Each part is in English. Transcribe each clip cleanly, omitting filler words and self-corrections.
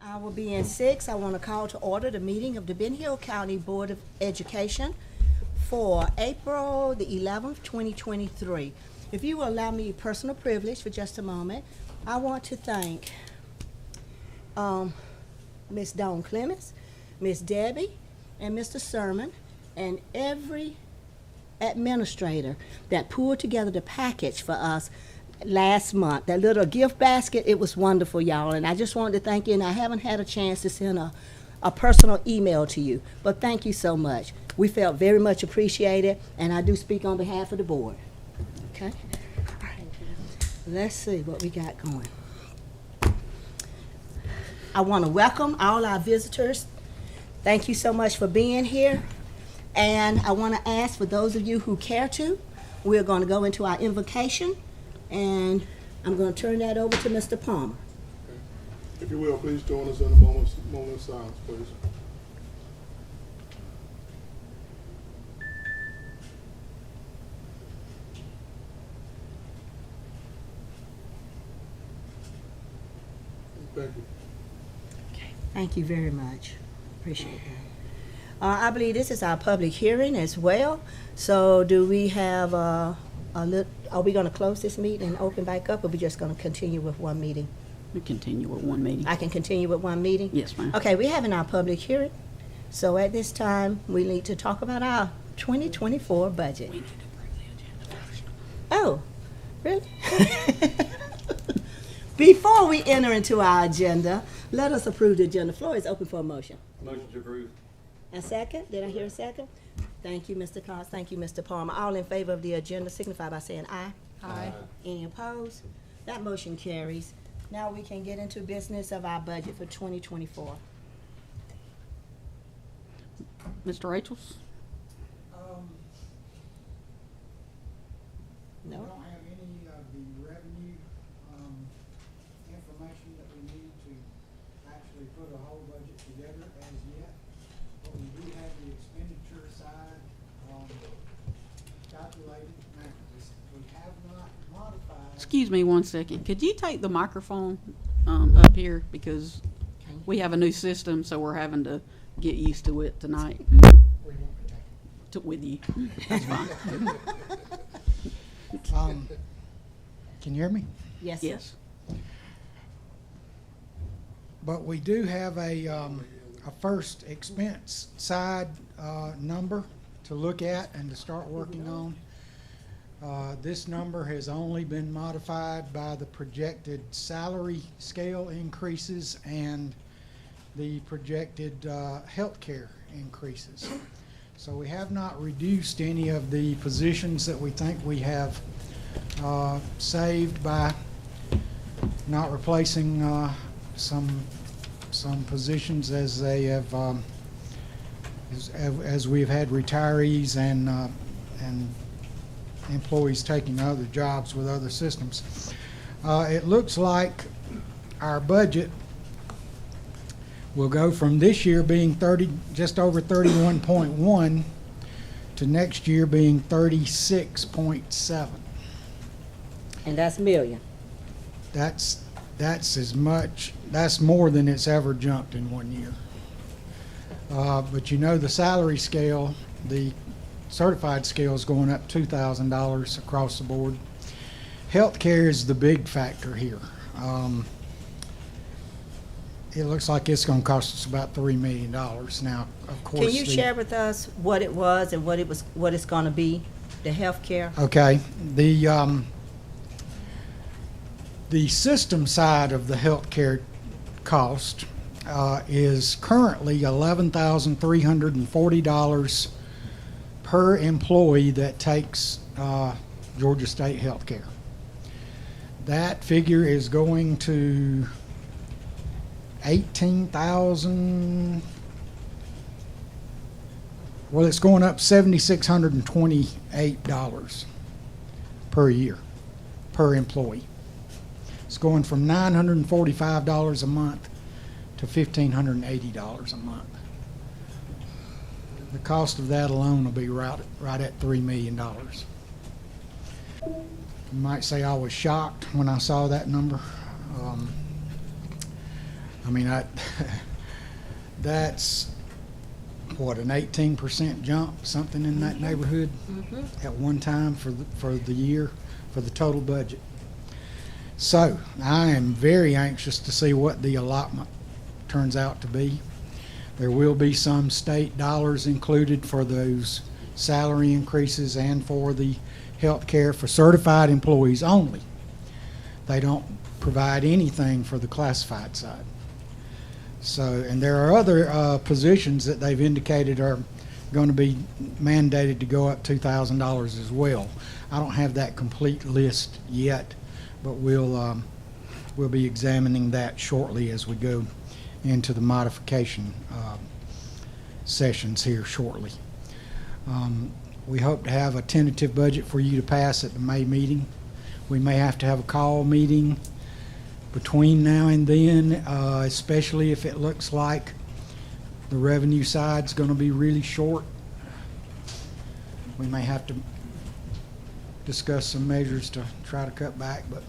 Hour being 6, I want to call to order the meeting of the Ben Hill County Board of Education for April the 11th, 2023. If you will allow me personal privilege for just a moment, I want to thank Ms. Dawn Clemens, Ms. Debbie, and Mr. Sermon, and every administrator that pulled together the package for us last month. That little gift basket, it was wonderful, y'all, and I just wanted to thank you, and I haven't had a chance to send a personal email to you, but thank you so much. We felt very much appreciated, and I do speak on behalf of the board. Okay? All right. Let's see what we got going. I want to welcome all our visitors. Thank you so much for being here, and I want to ask for those of you who care to, we're going to go into our invocation, and I'm going to turn that over to Mr. Palmer. Okay. If you will, please join us in a moment of silence, please. Thank you. Okay. Thank you very much. Appreciate that. I believe this is our public hearing as well. So do we have are we going to close this meeting and open back up, or are we just going to continue with one meeting? We continue with one meeting. I can continue with one meeting? Yes, ma'am. Okay, we're having our public hearing. So at this time, we need to talk about our 2024 budget. We need to approve the agenda first. Oh, really? Before we enter into our agenda, let us approve the agenda. The floor is open for a motion. Motion to approve. A second? Did I hear a second? Thank you, Mr. Cox. Thank you, Mr. Palmer. All in favor of the agenda signify by saying aye. Aye. Any opposed? That motion carries. Now we can get into business of our budget for 2024. Mr. Rachels? We No? don't have any of the revenue, information that we need to actually put a whole budget together as yet. But we do have the expenditure side, calculated. Now, we have not modified. Excuse me one second. Could you take the microphone up here? Because we have a new system, so we're having to get used to it tonight We won't be taking. with you. That's fine. Can you hear me? Yes, sir. Yes. But we do have a first expense side number to look at and to start working on. This number has only been modified by the projected salary scale increases and the projected healthcare increases. So we have not reduced any of the positions that we think we have saved by not replacing some positions as they have as we've had retirees and employees taking other jobs with other systems. It looks like our budget will go from this year being just over 31.1 to next year being 36.7. And that's million. That's as much. That's more than it's ever jumped in 1 year. But you know, the salary scale, the certified scale is going up $2,000 across the board. Healthcare is the big factor here. It looks like it's going to cost us about $3 million. Now, of course, Can you share with us what it was and what it's going to be, the health care? Okay, the system side of the healthcare cost is currently $11,340 per employee that takes Georgia State Healthcare. That figure is going to $18,000. Well, it's going up $7,628 per year per employee. It's going from $945 a month to $1,580 a month. The cost of that alone will be right at $3 million. You might say I was shocked when I saw that number. I mean, that's, what, an 18% jump, something in that neighborhood at one time for the year, for the total budget. So I am very anxious to see what the allotment turns out to be. There will be some state dollars included for those salary increases and for the health care for certified employees only. They don't provide anything for the classified side. So, and there are other positions that they've indicated are going to be mandated to go up $2,000 as well. I don't have that complete list yet, but we'll be examining that shortly as we go into the modification sessions here shortly. We hope to have a tentative budget for you to pass at the May meeting. We may have to have a call meeting between now and then, especially if it looks like the revenue side's going to be really short. We may have to discuss some measures to try to cut back, but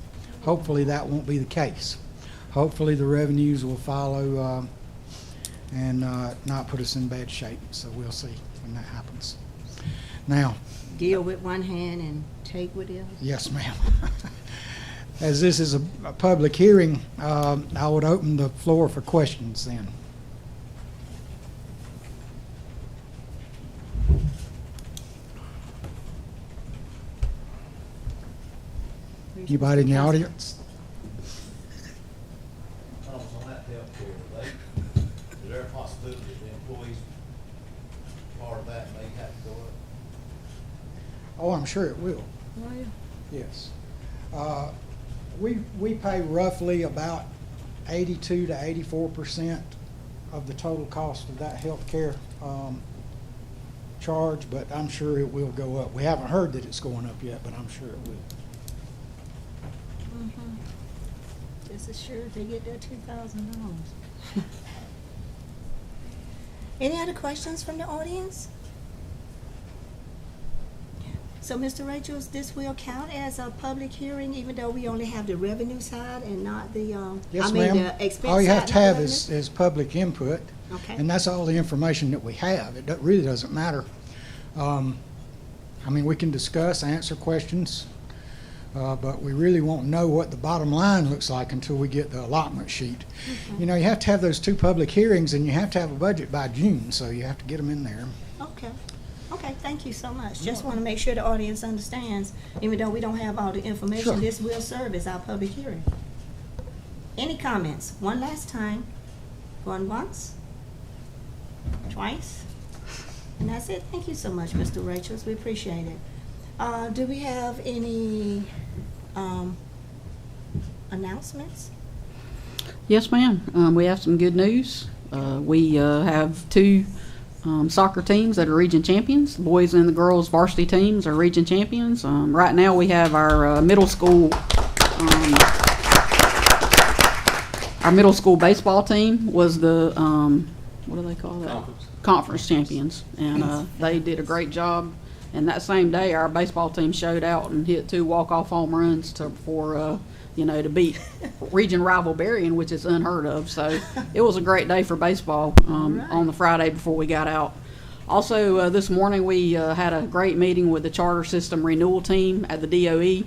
hopefully that won't be the case. Hopefully the revenues will follow and not put us in bad shape. So we'll see when that happens. Now, Deal with one hand and take with the other. yes, ma'am. As this is a public hearing, I would open the floor for questions then. Anybody in the audience? Thomas, on that healthcare, is there a possibility that the employees, part of that may have to go up? Oh, I'm sure it will. Oh, yeah. Yes. We pay roughly about 82 to 84% of the total cost of that healthcare charge, but I'm sure it will go up. We haven't heard that it's going up yet, but I'm sure it will. Just as sure they get their $2,000. Any other questions from the audience? So, Mr. Rachels, this will count as a public hearing, even though we only have the revenue side and not the, Yes, I mean, ma'am. the expense side? All you have to not have revenue? is public input, Okay. and that's all the information that we have. It really doesn't matter. I mean, we can discuss, answer questions, but we really won't know what the bottom line looks like until we get the allotment sheet. You know, you have to have those two public hearings, and you have to have a budget by June, so you have to get them in there. Okay. Okay, thank you so much. Just want to make sure the audience understands, even though we don't have all the information, Sure. this will serve as our public hearing. Any comments? One last time. Going once? Twice? And that's it. Thank you so much, Mr. Rachels. We appreciate it. Do we have any announcements? Yes, ma'am. We have some good news. We have two soccer teams that are region champions. The boys and the girls varsity teams are region champions. Right now we have our middle school baseball team was the what do they call that? Conference champions, and they did a great job. And that same day, our baseball team showed out and hit 2 walk-off home runs to beat region rival Berrien, which is unheard of. So it was a great day for baseball on the Friday before we got out. Also, this morning we had a great meeting with the charter system renewal team at the DOE.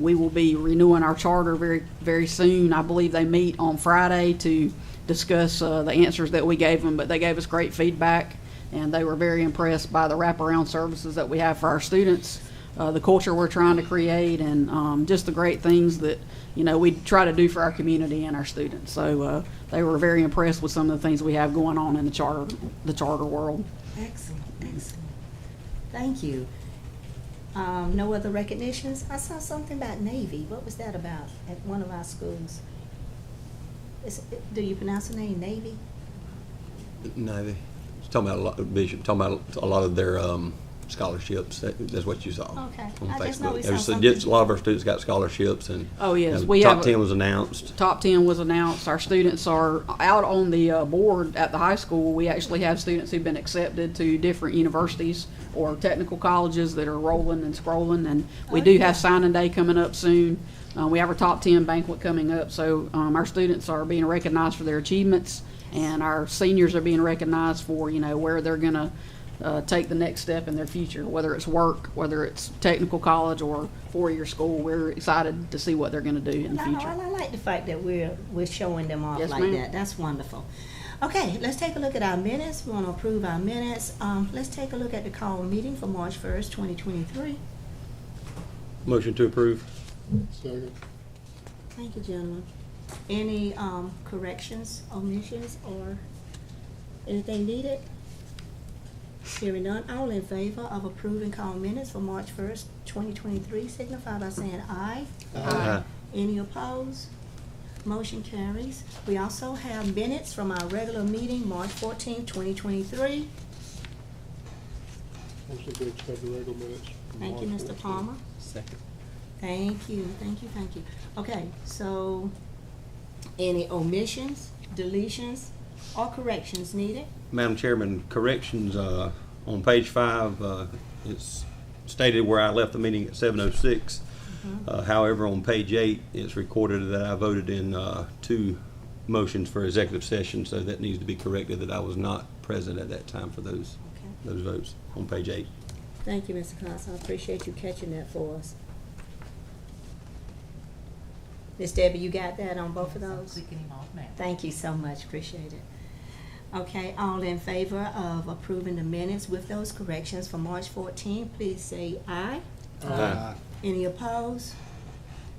We will be renewing our charter very, very soon. I believe they meet on Friday to discuss the answers that we gave them, but they gave us great feedback, and they were very impressed by the wraparound services that we have for our students, the culture we're trying to create, and just the great things that we try to do for our community and our students. So they were very impressed with some of the things we have going on in the charter world. Excellent, excellent. Thank you. No other recognitions? I saw something about Navy. What was that about at one of our schools? Do you pronounce the name Navy? Navy. It's talking about a lot, Bishop, talking about a lot of their scholarships. That's what you saw Okay. on I just know Facebook. we There's saw just a something. lot of our students got scholarships, and Oh, yes, you know, we have top a- 10 was announced. Top 10 was announced. Our students are out on the board at the high school. We actually have students who've been accepted to different universities or technical colleges that are rolling and scrolling. And we Oh, do yeah. have signing day coming up soon. We have our top 10 banquet coming up. So our students are being recognized for their achievements, and our seniors are being recognized for, you know, where they're going to take the next step in their future, whether it's work, whether it's technical college or four-year school. We're excited to see what they're going to do in the No, future. I like the fact that we're showing them off Yes, like ma'am. that. That's wonderful. Okay, let's take a look at our minutes. We want to approve our minutes. Let's take a look at the call meeting for March 1st, 2023. Motion to approve. Second. Thank you, gentlemen. Any corrections, omissions, or anything needed? Hearing none, all in favor of approving call minutes for March 1st, 2023, signify by saying aye. Aye. Any opposed? Motion carries. We also have minutes from our regular meeting, March 14th, 2023. Motion to accept the regular minutes. from Thank you, March Mr. 14th. Palmer. Second. Thank you, thank you, thank you. Okay, so any omissions, deletions, or corrections needed? Madam Chairman, corrections, on page 5, it's stated where I left the meeting at 7:06. However, on page 8, it's recorded that I voted in 2 motions for executive session, so that needs to be corrected, that I was not present at that time for those Okay. votes on page 8. Thank you, Mr. Cox. I appreciate you catching that for us. Miss Debbie, you got that on both of those? Clicking him off now. Thank you so much, appreciate it. Okay, all in favor of approving the minutes with those corrections for March 14, please say aye. Aye. Any opposed?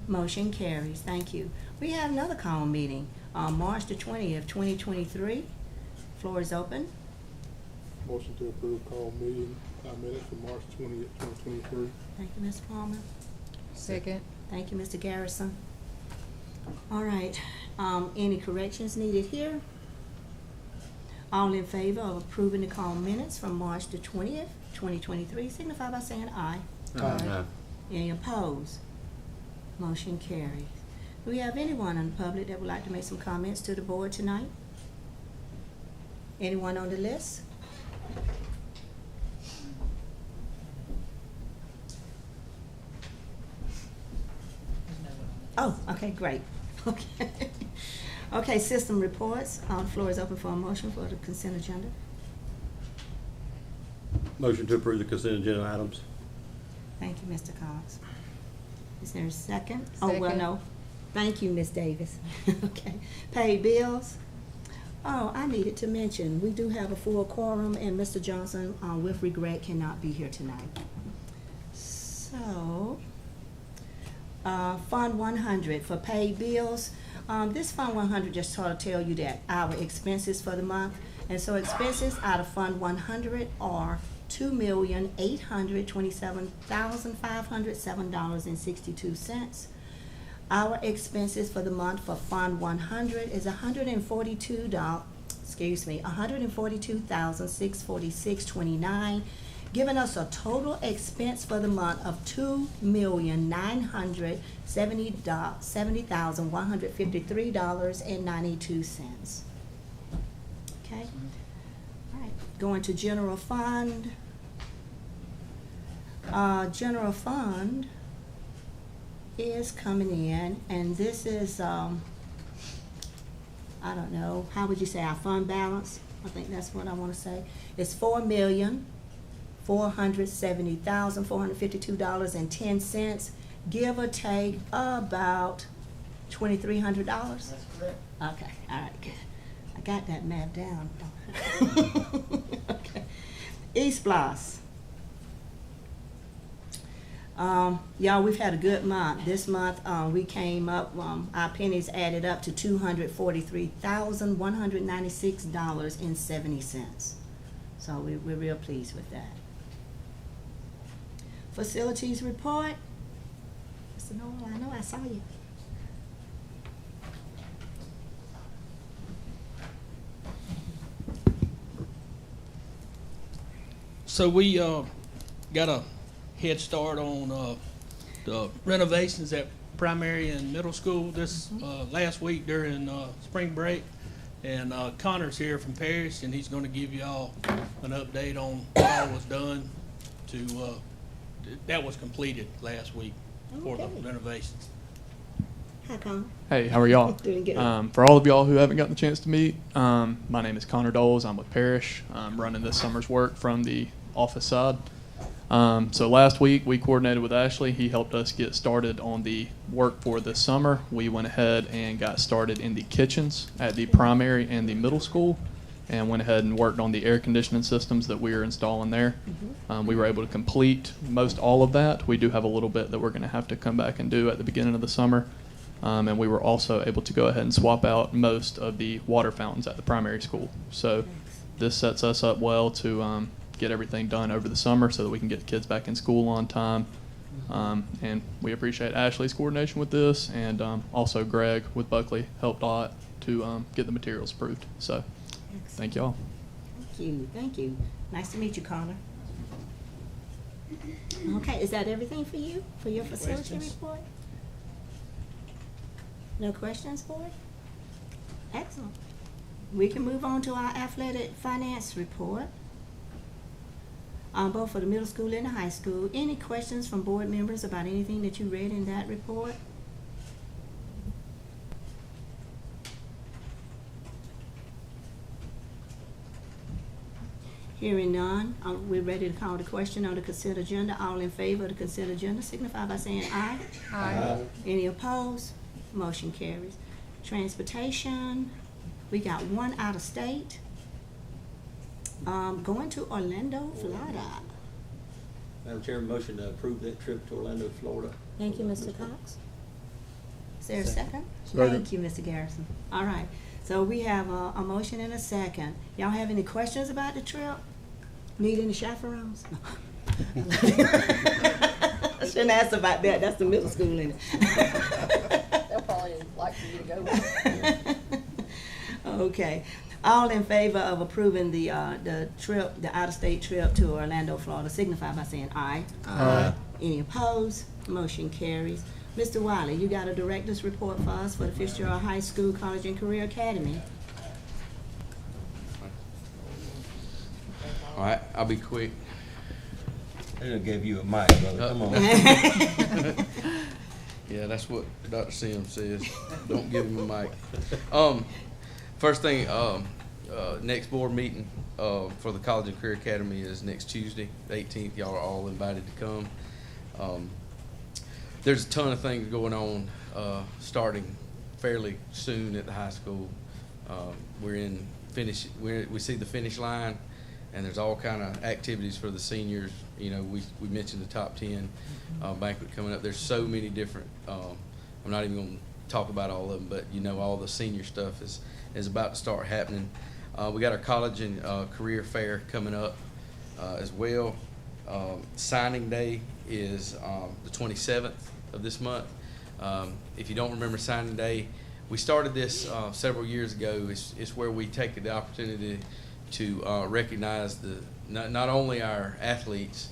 Motion carries, thank you. We have another call meeting on March the 20th, 2023. Floor is open. Motion to approve call meeting, minutes for March 20th, 2023. Thank you, Ms. Palmer. Second. Thank you, Mr. Garrison. All right, any corrections needed here? All in favor of approving the call minutes from March the 20th, 2023, signify by saying aye. Aye. Any opposed? Motion carries. Do we have anyone in the public that would like to make some comments to the board tonight? Anyone on the list? There's no one on Oh, okay, great. Okay. Okay, system reports. The floor is open for a motion for the consent agenda. Motion to approve the consent agenda items. Thank you, Mr. Cox. Is there a second? Oh, well, Second. no. Thank you, Ms. Davis. Okay. Paid bills. Oh, I needed to mention, we do have a full quorum, and Mr. Johnson, with regret, cannot be here tonight. So, Fund 100 for paid bills. This Fund 100 just sort of tell you that our expenses for the month. And so expenses out of Fund 100 are $2,827,507.62. Our expenses for the month for Fund 100 is $142,646.29, giving us a total expense for the month of $2,970,153.92. Okay? All right, going to general fund. General fund is coming in, and this is, I don't know, how would you say our fund balance? I think that's what I wanna say. It's $4,470,452.10, give or take about $2,300. That's correct. Okay, all right, good. I got that map down. Okay. East Blos. Y'all, we've had a good month. This month, we came up, our pennies added up to $243,196.70. So we're real pleased with that. Facilities report. Mr. Noel, I know I saw you. So we got a head start on the renovations at primary and middle school this last week during spring break. And Connor's here from Parrish, and he's going to give you all an update on what all was done that was completed last week for the Okay. renovations. Hi, Con. Hey, how are y'all? Doing good. For all of y'all who haven't gotten the chance to meet, my name is Connor Doles. I'm with Parrish. I'm running this summer's work from the office side. So last week we coordinated with Ashley. He helped us get started on the work for this summer. We went ahead and got started in the kitchens at the primary and the middle school, and went ahead and worked on the air conditioning systems that we are installing there. We were able to complete most all of that. We do have a little bit that we're going to have to come back and do at the beginning of the summer. And we were also able to go ahead and swap out most of the water fountains at the primary school. So this sets us up well to get everything done over the summer so that we can get the kids back in school on time. And we appreciate Ashley's coordination with this, and also Greg with Buckley helped a lot to get the materials approved. So thank y'all. Thank you, thank you. Nice to meet you, Connor. Okay, is that everything for you, for your facility Questions? report? No questions, board? Excellent. We can move on to our athletic finance report. Both for the middle school and the high school. Any questions from board members about anything that you read in that report? Hearing none, we're ready to call the question on the consent agenda. All in favor of the consent agenda signify by saying aye. Aye. Any opposed? Motion carries. Transportation, we got one out of state. Going to Orlando, Florida. Madam Chair, motion to approve that trip to Orlando, Florida. Thank you, Mr. Cox. Is there a second? Second. Thank you, Mr. Garrison. All right, so we have a motion and a second. Y'all have any questions about the trip? Need any chaperones? No. I shouldn't ask about that, that's the middle school, isn't it? They'll probably like for you to go. Okay, all in favor of approving the trip, the out-of-state trip to Orlando, Florida, signify by saying aye. Aye. Any opposed? Motion carries. Mr. Wiley, you got a director's report for us for the Fitzgerald High School, College and Career Academy. All right, I'll be quick. They done gave you a mic, brother, come on. Yeah, that's what Dr. Sims says. Don't give him a mic. First thing, next board meeting for the College and Career Academy is next Tuesday, the 18th. Y'all are all invited to come. There's a ton of things going on starting fairly soon at the high school. We see the finish line, and there's all kind of activities for the seniors. You know, we mentioned the top 10 banquet coming up. There's so many different. I'm not even going to talk about all of them, but you know, all the senior stuff is about to start happening. We got our college and career fair coming up as well. Signing day is the 27th of this month. If you don't remember signing day, we started this several years ago. It's where we take the opportunity to recognize not only our athletes.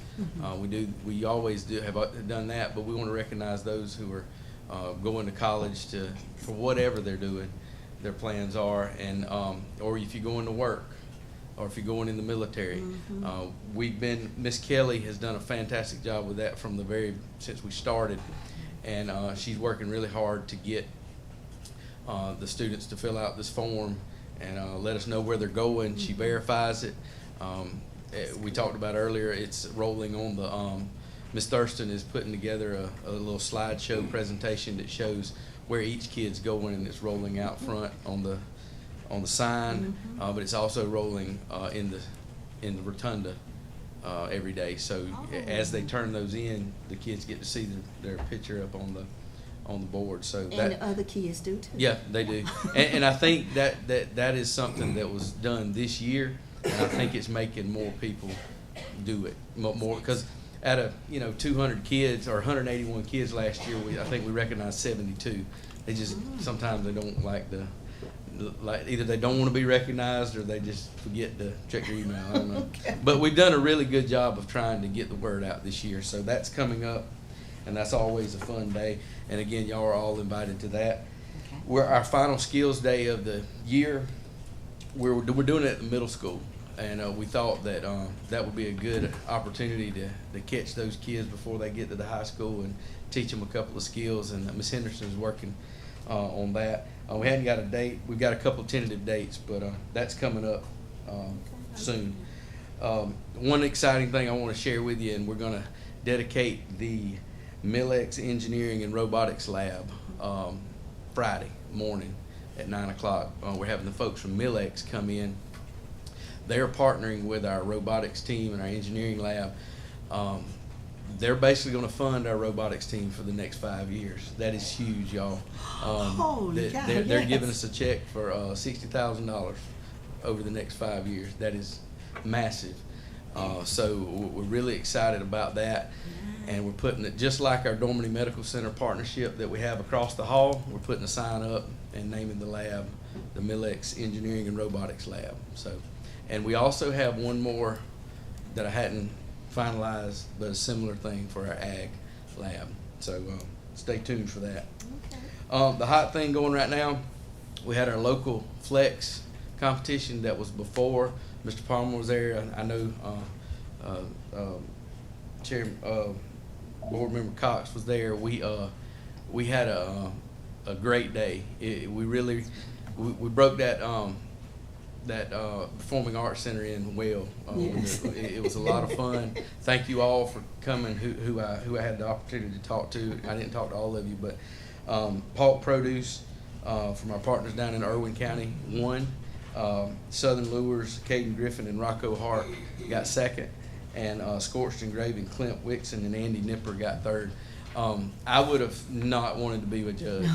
We always have done that, but we want to recognize those who are going to college for whatever they're doing, their plans are, and or if you're going to work, or if you're going in the military. Miss Kelly has done a fantastic job with that since we started, and she's working really hard to get the students to fill out this form and let us know where they're going. She verifies it. We talked about earlier, it's rolling on the, Ms. Thurston is putting together a little slideshow presentation that shows where each kid's going, and it's rolling out front on the sign, but it's also rolling in the rotunda every day. So as they turn those in, the kids get to see their picture up on the board. So And the other kids do too. yeah, they do. And I think that is something that was done this year, and I think it's making more people do it more, because out of 200 kids or 181 kids last year, I think we recognized 72. They just sometimes they don't like like either they don't want to be recognized or they just forget to check their email. I don't know. But we've done a really good job of trying to get the word out this year. So that's coming up, and that's always a fun day. And again, y'all are all invited to that. We're our final skills day of the year. We're doing it at the middle school, and we thought that that would be a good opportunity to catch those kids before they get to the high school and teach them a couple of skills. And Ms. Henderson is working on that. We hadn't got a date. We've got a couple of tentative dates, but that's coming up soon. One exciting thing I want to share with you, and we're going to dedicate the Millex Engineering and Robotics Lab Friday morning at 9 o'clock. We're having the folks from Millex come in. They're partnering with our robotics team and our engineering lab. They're basically going to fund our robotics team for the next 5 years. That is huge, y'all. Holy cow, They're yes. giving us a check for $60,000 over the next 5 years. That is massive. So we're really excited about that. And we're putting it, just like our Dormany Medical Center partnership that we have across the hall, we're putting a sign up and naming the lab the Millex Engineering and Robotics Lab. So, and we also have one more that I hadn't finalized, but a similar thing for our ag lab. So stay tuned for that. The hot thing going right now, we had our local flex competition that was before. Mr. Palmer was there. I know Board Member Cox was there. We had a great day. We broke that Performing Arts Center in well. It was a lot of fun. Thank you all for coming. Who I had the opportunity to talk to. I didn't talk to all of you, but Pork Produce from our partners down in Irwin County won. Southern Lures, Caden Griffin and Rocco Hart got second, and Scorched and Gravy, Clint Wixon and Andy Nipper got third. I would have not wanted to be a judge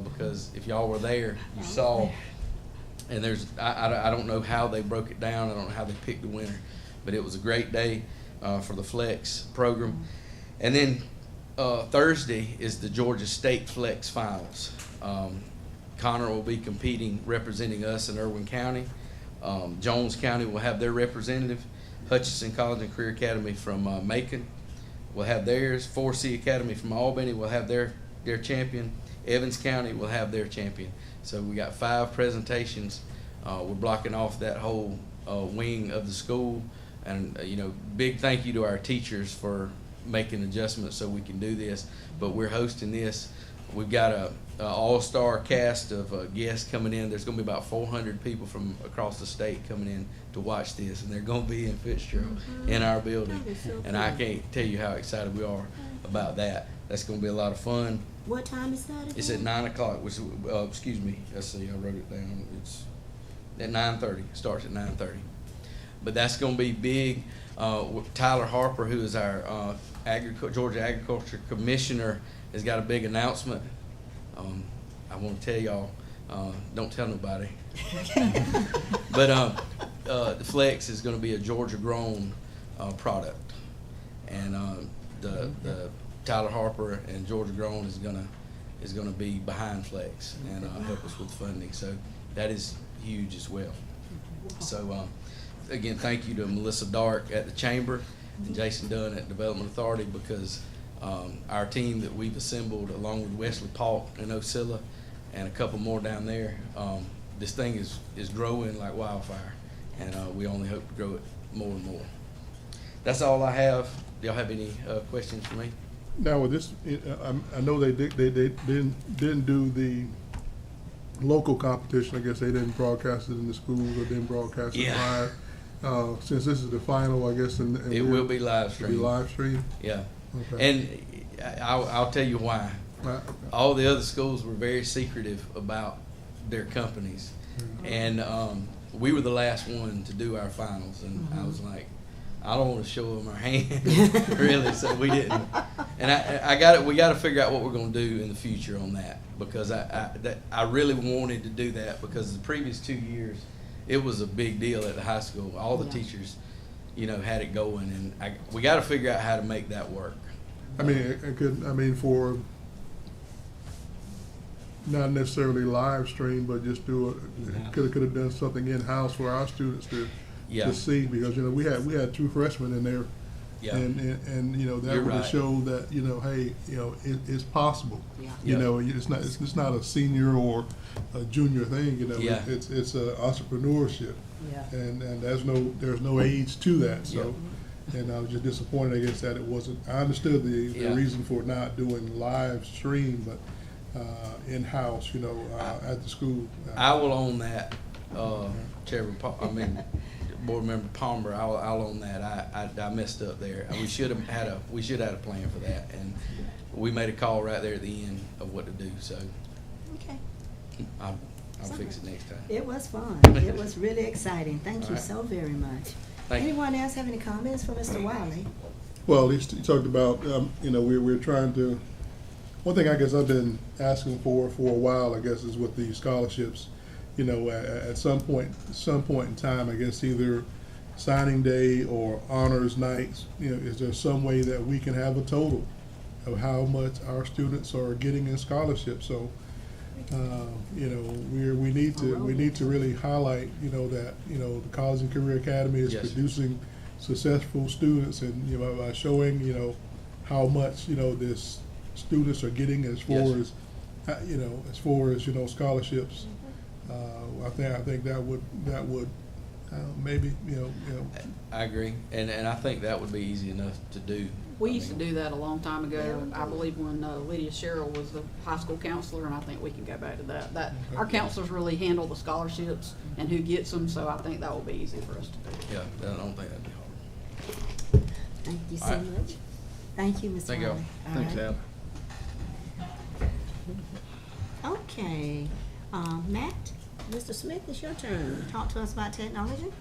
because if y'all were there, you saw. And I don't know how they broke it down. I don't know how they picked the winner, but it was a great day for the Flex program. And then Thursday is the Georgia State Flex Finals. Connor will be competing, representing us in Irwin County. Jones County will have their representative. Hutchinson College and Career Academy from Macon will have theirs. 4C Academy from Albany will have their champion. Evans County will have their champion. So we got 5 presentations. We're blocking off that whole wing of the school. And, big thank you to our teachers for making adjustments so we can do this. But we're hosting this. We've got a all-star cast of guests coming in. There's going to be about 400 people from across the state coming in to watch this, and they're going to be in Fitzgerald in our building. And I can't tell you how excited we are about that. That's going to be a lot of fun. What time is that again? It's at 9 o'clock, which, excuse me, let's see, I wrote it down. It's at 9:30. It starts at 9:30. But that's going to be big. Tyler Harper, who is our Georgia Agriculture Commissioner, has got a big announcement. I want to tell y'all, don't tell nobody. But the Flex is going to be a Georgia-grown product, and the Tyler Harper and Georgia Grown is gonna be behind Flex and help us with funding. So that is huge as well. So again, thank you to Melissa Dark at the Chamber and Jason Dunn at Development Authority, because our team that we've assembled along with Wesley Paulk and Osceola and a couple more down there, this thing is growing like wildfire, and we only hope to grow it more and more. That's all I have. Do y'all have any questions for me? Now with this, I know they didn't do the local competition. I guess they didn't broadcast it in the schools or didn't broadcast it live. Since this is the final, I guess, and It will be live it'll streamed. be live stream. Yeah. Okay. And I'll tell you why. All the other schools were very secretive about their companies. And we were the last one to do our finals. And I was like, I don't want to show them our hand, really. So we didn't. And we got to figure out what we're going to do in the future on that, because I really wanted to do that, because the previous 2 years, it was a big deal at the high school. All the teachers, had it going, and we got to figure out how to make that work. I mean, for not necessarily live stream, but just could have done something in-house for our students Yeah. to see, because, we had true freshmen in there. Yeah. And that You're would have right. showed that, hey, it's possible. Yeah. Yeah. It's not a senior or a junior thing, Yeah. it's entrepreneurship. Yeah. And there's no age to that, so. And I was just disappointed, I guess, that it wasn't, I understood the Yeah. reason for not doing live stream, but, in-house, at the school. I will own that, Chairman, Board Member Palmer, I'll own that. I messed up there. We should have had a plan for that, and we made a call right there at the end of what to do, so Okay. I'll fix it next time. It was fun. It was really exciting. Thank you All right. so very much. Thank you. Anyone else have any comments for Mr. Wiley? Well, he talked about, we're trying to, one thing I guess I've been asking for a while, I guess, is with the scholarships. At some point in time, I guess either signing day or honors nights, is there some way that we can have a total of how much our students are getting in scholarships? So, we need to really highlight, that, the College and Career Academy is Yes. producing successful students, and, by showing, how much, this students are getting as far Yes. as, scholarships. I think that would maybe, I agree, and I think that would be easy enough to do. We used to do that a long time ago, I believe when Lydia Sherrill was the high school counselor, and I think we can go back to that. Our counselors really handle the scholarships and who gets them, so I think that will be easy for us to do. Yeah, I don't think that'd be hard. Thank you so All right. much. Thank you, Mr. Thank Wiley. y'all. All Thanks, right. Al. Okay, Matt, Mr. Smith, it's your turn. Talk to us about technology.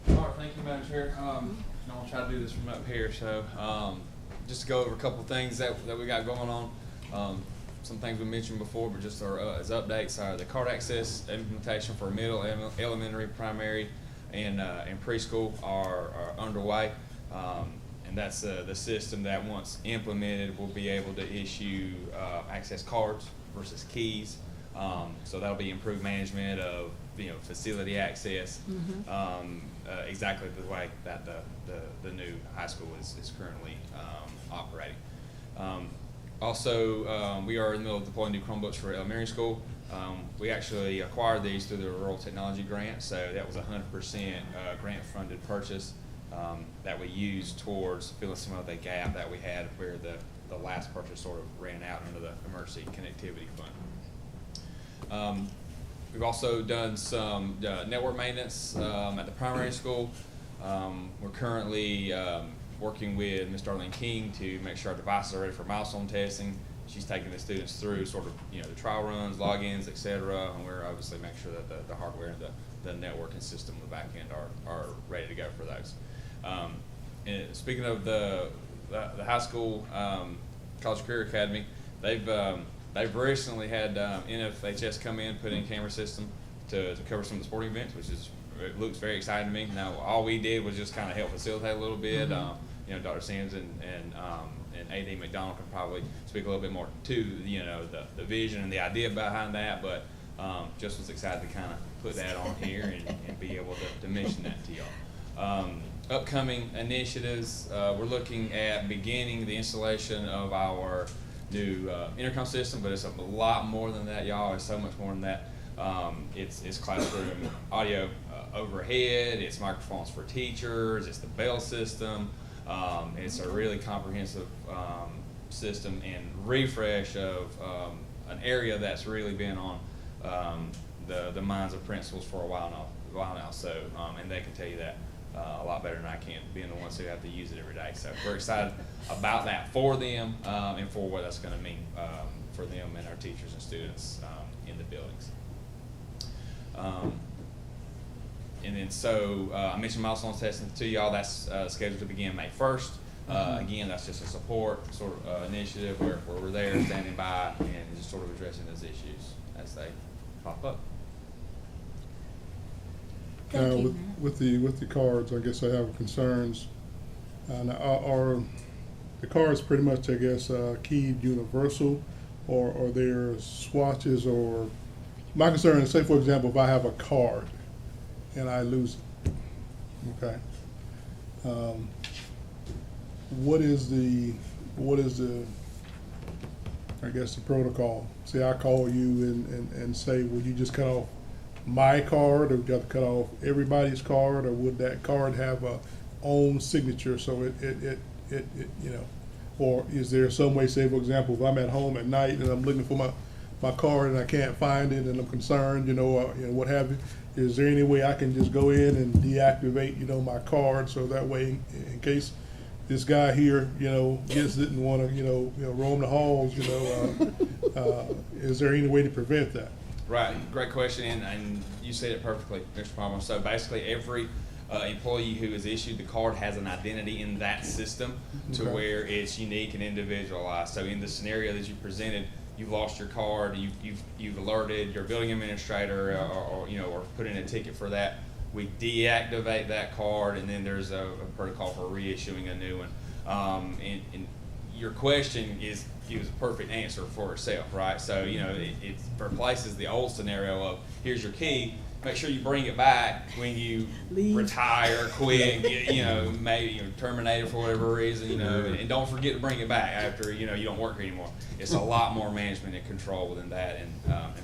All right, thank you, Madam Chair. I'll try to do this from up here. So, just to go over a couple of things that we got going on. Some things we mentioned before, but just as updates. The card access implementation for middle, elementary, primary, and preschool are underway. And that's the system that, once implemented, will be able to issue access cards versus keys. So that'll be improved management of facility access, exactly the way that the new high school is currently operating. Also, we are in the middle of deploying new Chromebooks for elementary school. We actually acquired these through the Rural Technology Grant, so that was 100% grant-funded purchase that we used towards filling some of the gap that we had where the last purchase sort of ran out under the Emergency Connectivity Fund. We've also done some network maintenance at the primary school. We're currently working with Ms. Darlene King to make sure our devices are ready for milestone testing. She's taking the students through sort of the trial runs, logins, etc. And we're obviously making sure that the hardware and the networking system on the back end are ready to go for those. And speaking of the high school College Career Academy, they've recently had NFHS come in, put in a camera system to cover some of the sporting events, which it looks very exciting to me. Now, all we did was just kind of help facilitate a little bit. Dr. Sims and A.D. McDonald can probably speak a little bit more to the vision and the idea behind that, but just was excited to kind of put that on here and be able to mention that to y'all. Upcoming initiatives, we're looking at beginning the installation of our new intercom system, but it's a lot more than that, y'all. It's so much more than that. It's classroom audio overhead, it's microphones for teachers, it's the bell system. It's a really comprehensive system and refresh of an area that's really been on the minds of principals for a while now. So, and they can tell you that a lot better than I can, being the ones who have to use it every day. So we're excited about that for them and for what that's going to mean for them and our teachers and students in the buildings. And then I mentioned milestones testing to y'all. That's scheduled to begin May 1st. Again, that's just a support sort of initiative where we're there standing by and just sort of addressing those issues as they pop up. Thank you, with the cards, I guess I have concerns. Are the cards pretty much, I guess, keyed universal, or their swatches, or my concern is, say for example, if I have a card and I lose it, okay? What is the, I guess, the protocol? Say I call you and say, would you just cut off my card, or would you have to cut off everybody's card, or would that card have a own signature, so it you know, or is there some way, say for example, if I'm at home at night and I'm looking for my card and I can't find it and I'm concerned, you know, what have you, is there any way I can just go in and deactivate, you know, my card, so that way in case this guy here, you know, gets it and want to, you know, roam the halls, you know, is there any way to prevent that? Right, great question, and you said it perfectly, Mr. Palmer. So basically, every employee who is issued the card has an identity in that system to Okay. where it's unique and individualized. So in the scenario that you presented, you've lost your card, you've alerted your building administrator, or you know, or put in a ticket for that. We deactivate that card, and then there's a protocol for reissuing a new one. And your question gives a perfect answer for itself, right? So, you know, it replaces the old scenario of, here's your key, make sure you bring it back when you retire, quit, get, you know, maybe you're terminated for whatever reason, you know, and don't forget to bring it back after, you know, you don't work anymore. It's a lot more management and control within that, and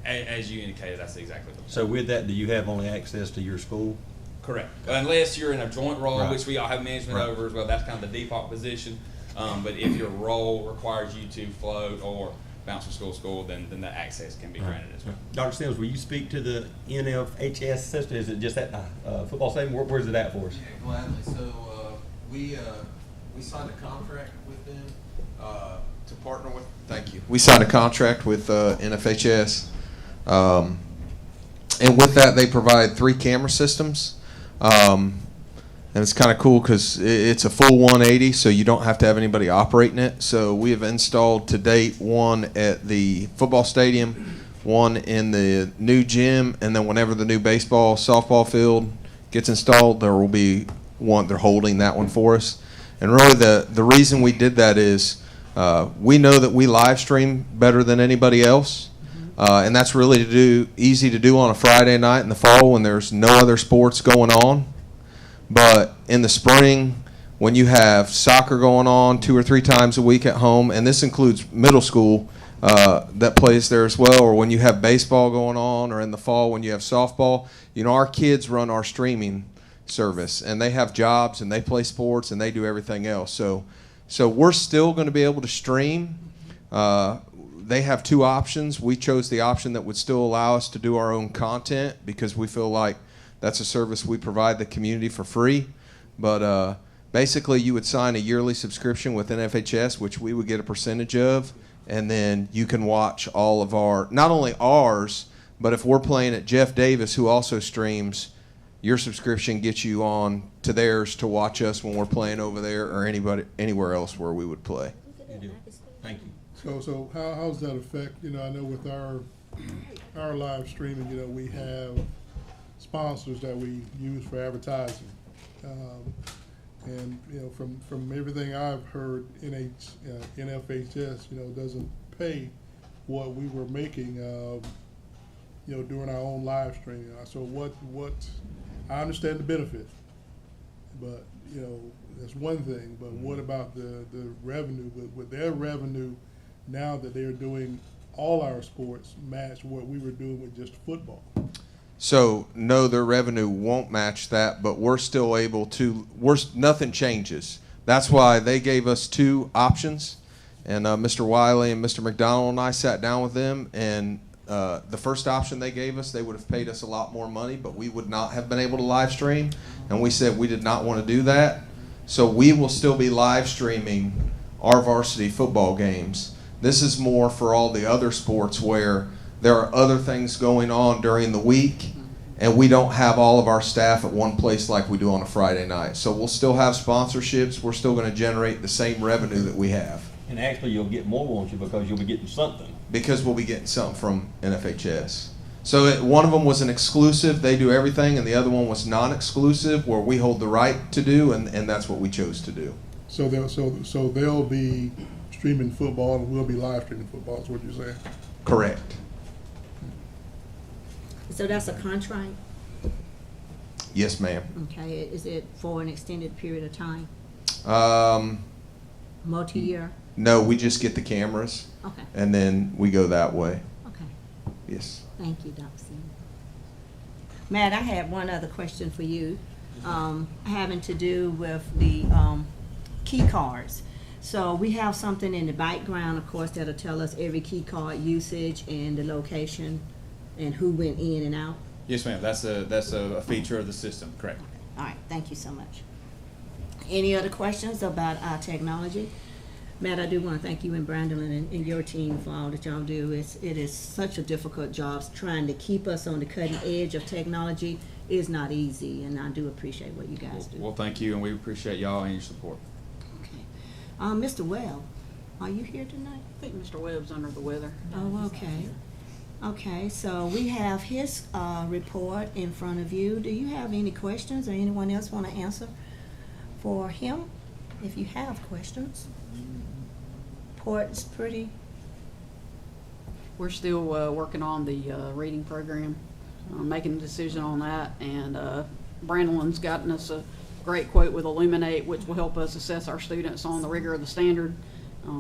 as you indicated, that's exactly what. So with that, do you have only access to your school? Correct. Unless you're in a joint role, Right. which we all have management Right. over as well, that's kind of the default position. But if your role requires you to float or bounce from school to school, then that access can be granted as well. Dr. Sims, will you speak to the NFHS system? Is it just at football stadium? Where's it at for us? Yeah, gladly. So we signed a contract with them to partner with. Thank you. We signed a contract with NFHS, and with that they provide 3 camera systems. And it's kind of cool because it's a full 180, so you don't have to have anybody operating it. So we have installed to date one at the football stadium, one in the new gym, and then whenever the new baseball, softball field gets installed, there will be one. They're holding that one for us. And really the reason we did that is we know that we live stream better than anybody else. And that's really easy to do on a Friday night in the fall when there's no other sports going on. But in the spring, when you have soccer going on 2 or 3 times a week at home, and this includes middle school that plays there as well, or when you have baseball going on, or in the fall when you have softball, you know, our kids run our streaming service, and they have jobs, and they play sports, and they do everything else. So we're still going to be able to stream. They have 2 options. We chose the option that would still allow us to do our own content because we feel like that's a service we provide the community for free. But basically, you would sign a yearly subscription with NFHS, which we would get a percentage of, and then you can watch all of our, not only ours, but if we're playing at Jeff Davis, who also streams, your subscription gets you on to theirs to watch us when we're playing over there or anywhere else where we would play. You do. Thank you. So how's that affect, you know, I know with our live streaming, you know, we have sponsors that we use for advertising. And, you know, from everything I've heard, NFHS, you know, doesn't pay what we were making, you know, doing our own live streaming. So what, I understand the benefit, but, you know, that's one thing, but what about the revenue? With their revenue, now that they're doing all our sports, match what we were doing with just football? So no, their revenue won't match that, but we're still able to. Nothing changes. That's why they gave us 2 options, and Mr. Wiley and Mr. McDonald and I sat down with them. And the first option they gave us, they would have paid us a lot more money, but we would not have been able to live stream. And we said we did not want to do that, so we will still be live streaming our varsity football games. This is more for all the other sports where there are other things going on during the week, and we don't have all of our staff at one place like we do on a Friday night. So we'll still have sponsorships. We're still going to generate the same revenue that we have. And actually, you'll get more, won't you, because you'll be getting something. Because we'll be getting something from NFHS. So one of them was an exclusive, they do everything, and the other one was non-exclusive, where we hold the right to do, and that's what we chose to do. So they'll be streaming football, and we'll be live streaming football, is what you're saying? Correct. So that's a contract? Yes, ma'am. Okay, is it for an extended period of time? Multi-year? No, we just get the cameras, Okay, and then we go that way. okay. Yes. Thank you, Dr. Seaman. Matt, I had one other question for you, having to do with the key cards. So we have something in the background, of course, that'll tell us every key card usage and the location and who went in and out. Yes, ma'am. That's a feature of the system. Correct. All right, thank you so much. Any other questions about our technology? Matt, I do want to thank you and Brandon and your team for all that y'all do. It is such a difficult job. Trying to keep us on the cutting edge of technology is not easy, and I do appreciate what you guys do. Well, thank you, and we appreciate y'all and your support. Okay. Mr. Webb, are you here tonight? I think Mr. Webb's under the weather. Oh, okay. Okay, so we have his report in front of you. Do you have any questions or anyone else want to answer for him? If you have questions. Report's pretty. We're still working on the reading program, making a decision on that, and Brandon's gotten us a great quote with Illuminate, which will help us assess our students on the rigor of the standard.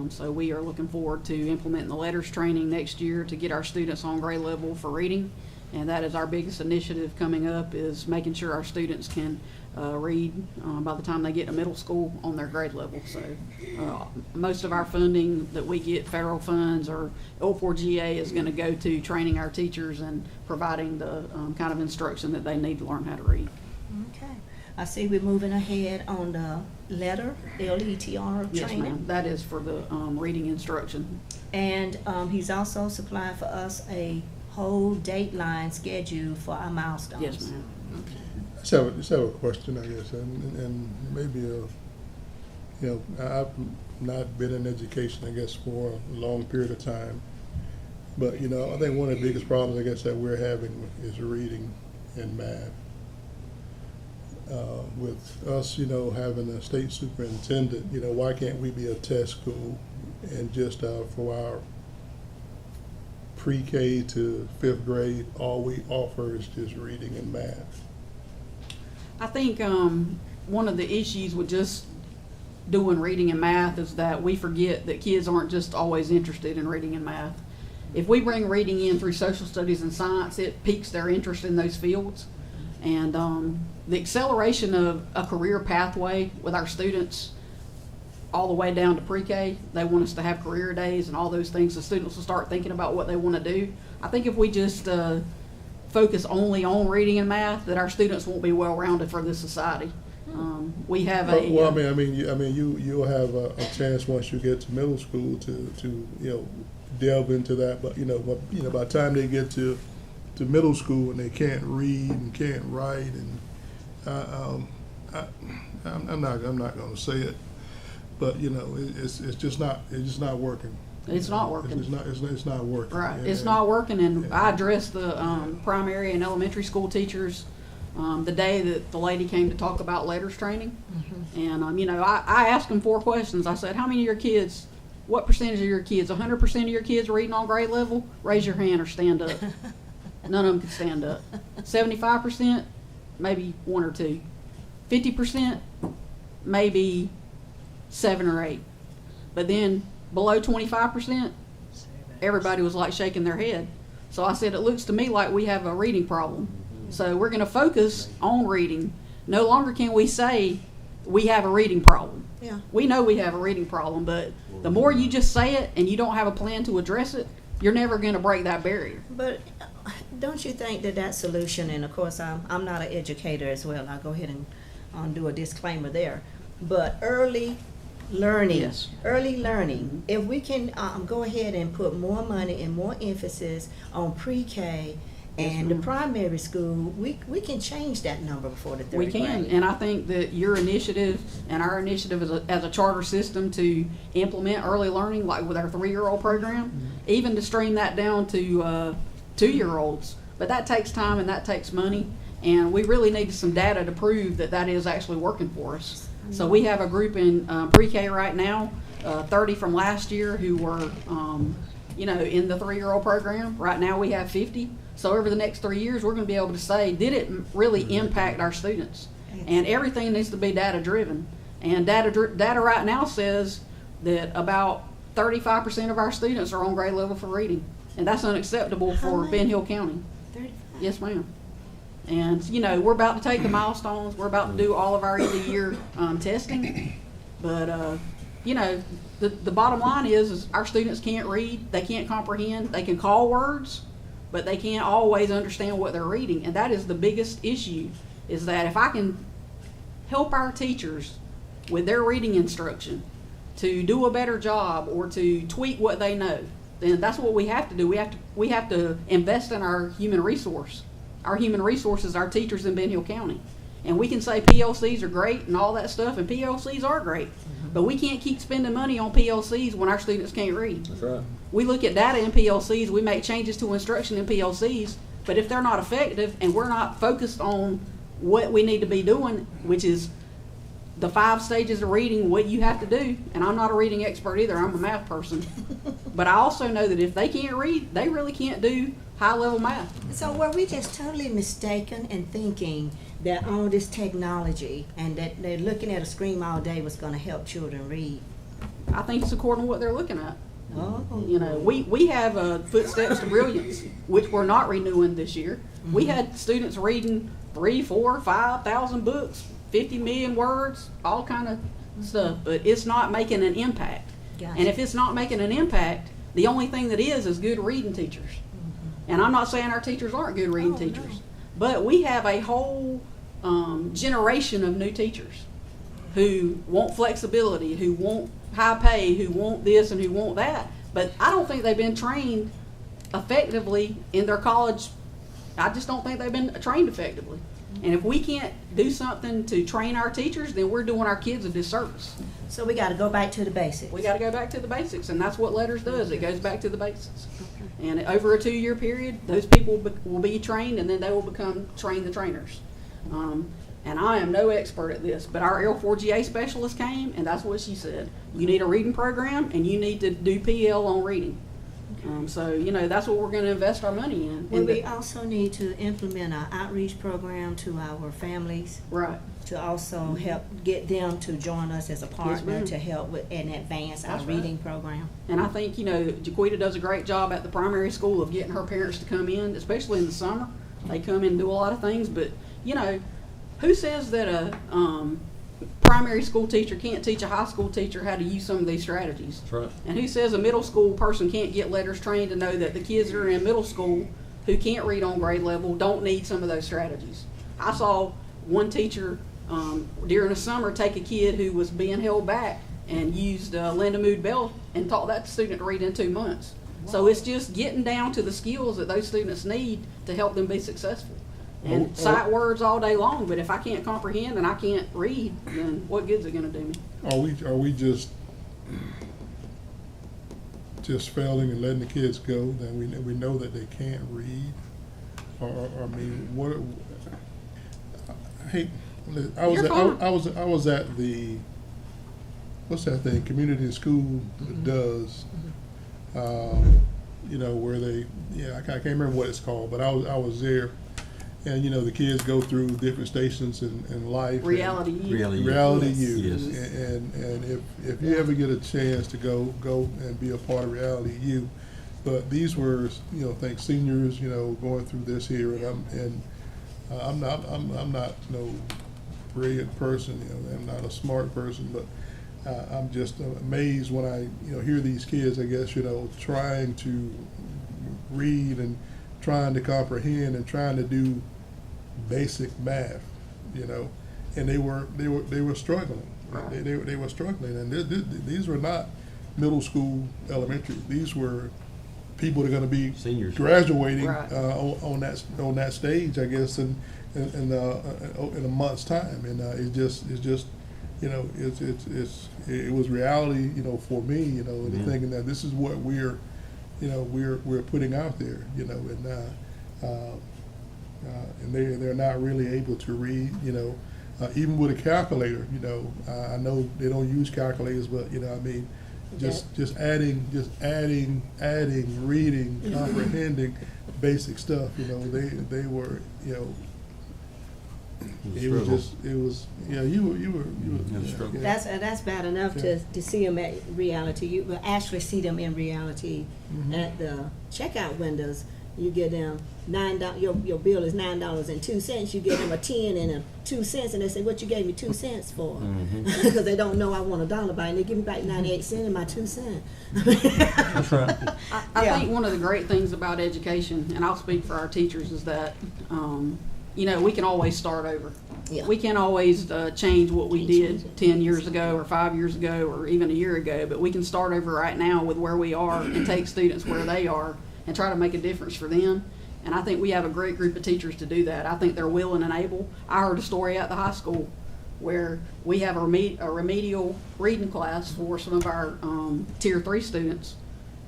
So we are looking forward to implementing the letters training next year to get our students on grade level for reading, and that is our biggest initiative coming up, is making sure our students can read by the time they get to middle school on their grade level. So most of our funding that we get, federal funds or O4GA, is going to go to training our teachers and providing the kind of instruction that they need to learn how to read. Okay. I see we're moving ahead on the letter, LETR Yes, training. ma'am. That is for the reading instruction. And he's also supplying for us a whole dateline schedule for our milestones. Yes, ma'am. Just have a question, I guess, and maybe, I've not been in education, I guess, for a long period of time. But, I think one of the biggest problems, I guess, that we're having is reading and math. With us, having a state superintendent, why can't we be a test school and just for our pre-K to 5th grade, all we offer is just reading and math? I think one of the issues with just doing reading and math is that we forget that kids aren't just always interested in reading and math. If we bring reading in through social studies and science, it piques their interest in those fields. And the acceleration of a career pathway with our students all the way down to pre-K, they want us to have career days and all those things, so students will start thinking about what they want to do. I think if we just focus only on reading and math, that our students won't be well-rounded for this society. We have a Well, you'll have a chance once you get to middle school to delve into that. But by the time they get to middle school and they can't read and can't write, and I'm not going to say it, but it's just not working. It's not working. It's not working. Right, it's not working, and I addressed the primary and elementary school teachers the day that the lady came to talk about letters training. And I asked them 4 questions. I said, how many of your kids, what percentage of your kids, 100% of your kids reading on grade level? Raise your hand or stand up. None of them could stand up. 75%, maybe 1 or 2. 50%, maybe 7 or 8. But then below 25%, everybody was like shaking their head. So I said, it looks to me like we have a reading problem. So we're going to focus on reading. No longer can we say we have a reading problem. Yeah. We know we have a reading problem, but the more you just say it and you don't have a plan to address it, you're never going to break that barrier. But don't you think that solution, and of course I'm not an educator as well, I'll go ahead and do a disclaimer there, but early learning, Yes. Early learning, if we can go ahead and put more money and more emphasis on pre-K and the primary school, we can change that number before the 3rd grade. We can, and I think that your initiative and our initiative as a charter system to implement early learning, like with our 3-year-old program, even to stream that down to 2-year-olds. But that takes time and that takes money, and we really need some data to prove that is actually working for us. So we have a group in pre-K right now 30 from last year who were, in the 3-year-old program. Right now we have 50. So over the next 3 years, we're going to be able to say, did it really impact our students? And everything needs to be data driven. And data right now says that about 35% of our students are on grade level for reading. And that's unacceptable for Ben Hill County. 35. Yes, ma'am. And, we're about to take the milestones. We're about to do all of our end-of-year testing. But, the bottom line is our students can't read. They can't comprehend. They can call words, but they can't always understand what they're reading. And that is the biggest issue, is that if I can help our teachers with their reading instruction to do a better job or to tweak what they know, then that's what we have to do. We have to invest in our human resource. Our human resources, our teachers in Ben Hill County. And we can say PLCs are great and all that stuff, and PLCs are great. But we can't keep spending money on PLCs when our students can't read. That's right. We look at data in PLCs, we make changes to instruction in PLCs, but if they're not effective and we're not focused on what we need to be doing, which is the 5 stages of reading, what you have to do, and I'm not a reading expert either, I'm a math person, but I also know that if they can't read, they really can't do high-level math. So were we just totally mistaken in thinking that all this technology and that they're looking at a screen all day was going to help children read? I think it's according to what they're looking at. Oh. We have Footsteps to Brilliance, which we're not renewing this year. We had students reading 3, 4, 5,000 books, 50 million words, all kind of stuff, but it's not making an impact. Gotcha. And if it's not making an impact, the only thing that is good reading teachers. And I'm not saying our teachers aren't good reading teachers, but we have a whole generation of new teachers who want flexibility, who want high pay, who want this and who want that. But I don't think they've been trained effectively in their college. I just don't think they've been trained effectively. And if we can't do something to train our teachers, then we're doing our kids a disservice. So we got to go back to the basics. We got to go back to the basics, and that's what Letters does. It goes back to the basics. And over a 2-year period, those people will be trained, and then they will train the trainers. And I am no expert at this, but our L4GA specialist came, and that's what she said. You need a reading program, and you need to do PL on reading. So, that's what we're going to invest our money in. And we also need to implement our outreach program to our families. Right. To also help get them to join us as a partner ma'am. to help with and advance our That's right. reading program. And I think, Jaquita does a great job at the primary school of getting her parents to come in, especially in the summer. They come in and do a lot of things, but, who says that a primary school teacher can't teach a high school teacher how to use some of these strategies? That's right. And who says a middle school person can't get letters trained to know that the kids that are in middle school who can't read on grade level don't need some of those strategies? I saw one teacher during the summer take a kid who was being held back and used Linda Mood Bell and taught that student to read in 2 months. Wow. So it's just getting down to the skills that those students need to help them be successful. And sight words all day long, but if I can't comprehend and I can't read, then what good's it going to do me? Are we just failing and letting the kids go that we know that they can't read? Or I mean, what? I was at the what's that thing? Community School does. Where they I can't remember what it's called, but I was there. And the kids go through different stations in life. Reality U. Reality U. Yes. And if you ever get a chance to go and be a part of Reality U, but these were I think seniors going through this here, and I'm not no brilliant person, I'm not a smart person, but I'm just amazed when I hear these kids, I guess trying to read and trying to comprehend and trying to do basic math, and they were struggling. Right. They were struggling, and these were not middle school, elementary. These were people that are going to be seniors graduating right. on that stage, I guess, in a month's time, and it was reality, for me, and thinking that this is what we're putting out there, and they're not really able to read, even with a calculator, I know they don't use calculators, but just adding, reading, comprehending basic stuff, you know, they were, you know, it was you were. Yeah. That's bad enough to see them at reality. You will actually see them in reality at the checkout windows. You get them $9. Your bill is $9.02. You give them a 10 and a 2 cents, and they say, "What you gave me 2 cents for?" Because they don't know I want $1 by, and they give me back 98 cents and my 2 cents. That's right. I think one of the great things about education, and I'll speak for our teachers, is that you know, we can always start over. Yeah. We can't always change what we did 10 years ago or 5 years ago or even a year ago, but we can start over right now with where we are and take students where they are and try to make a difference for them. And I think we have a great group of teachers to do that. I think they're willing and able. I heard a story at the high school where we have a remedial reading class for some of our Tier 3 students,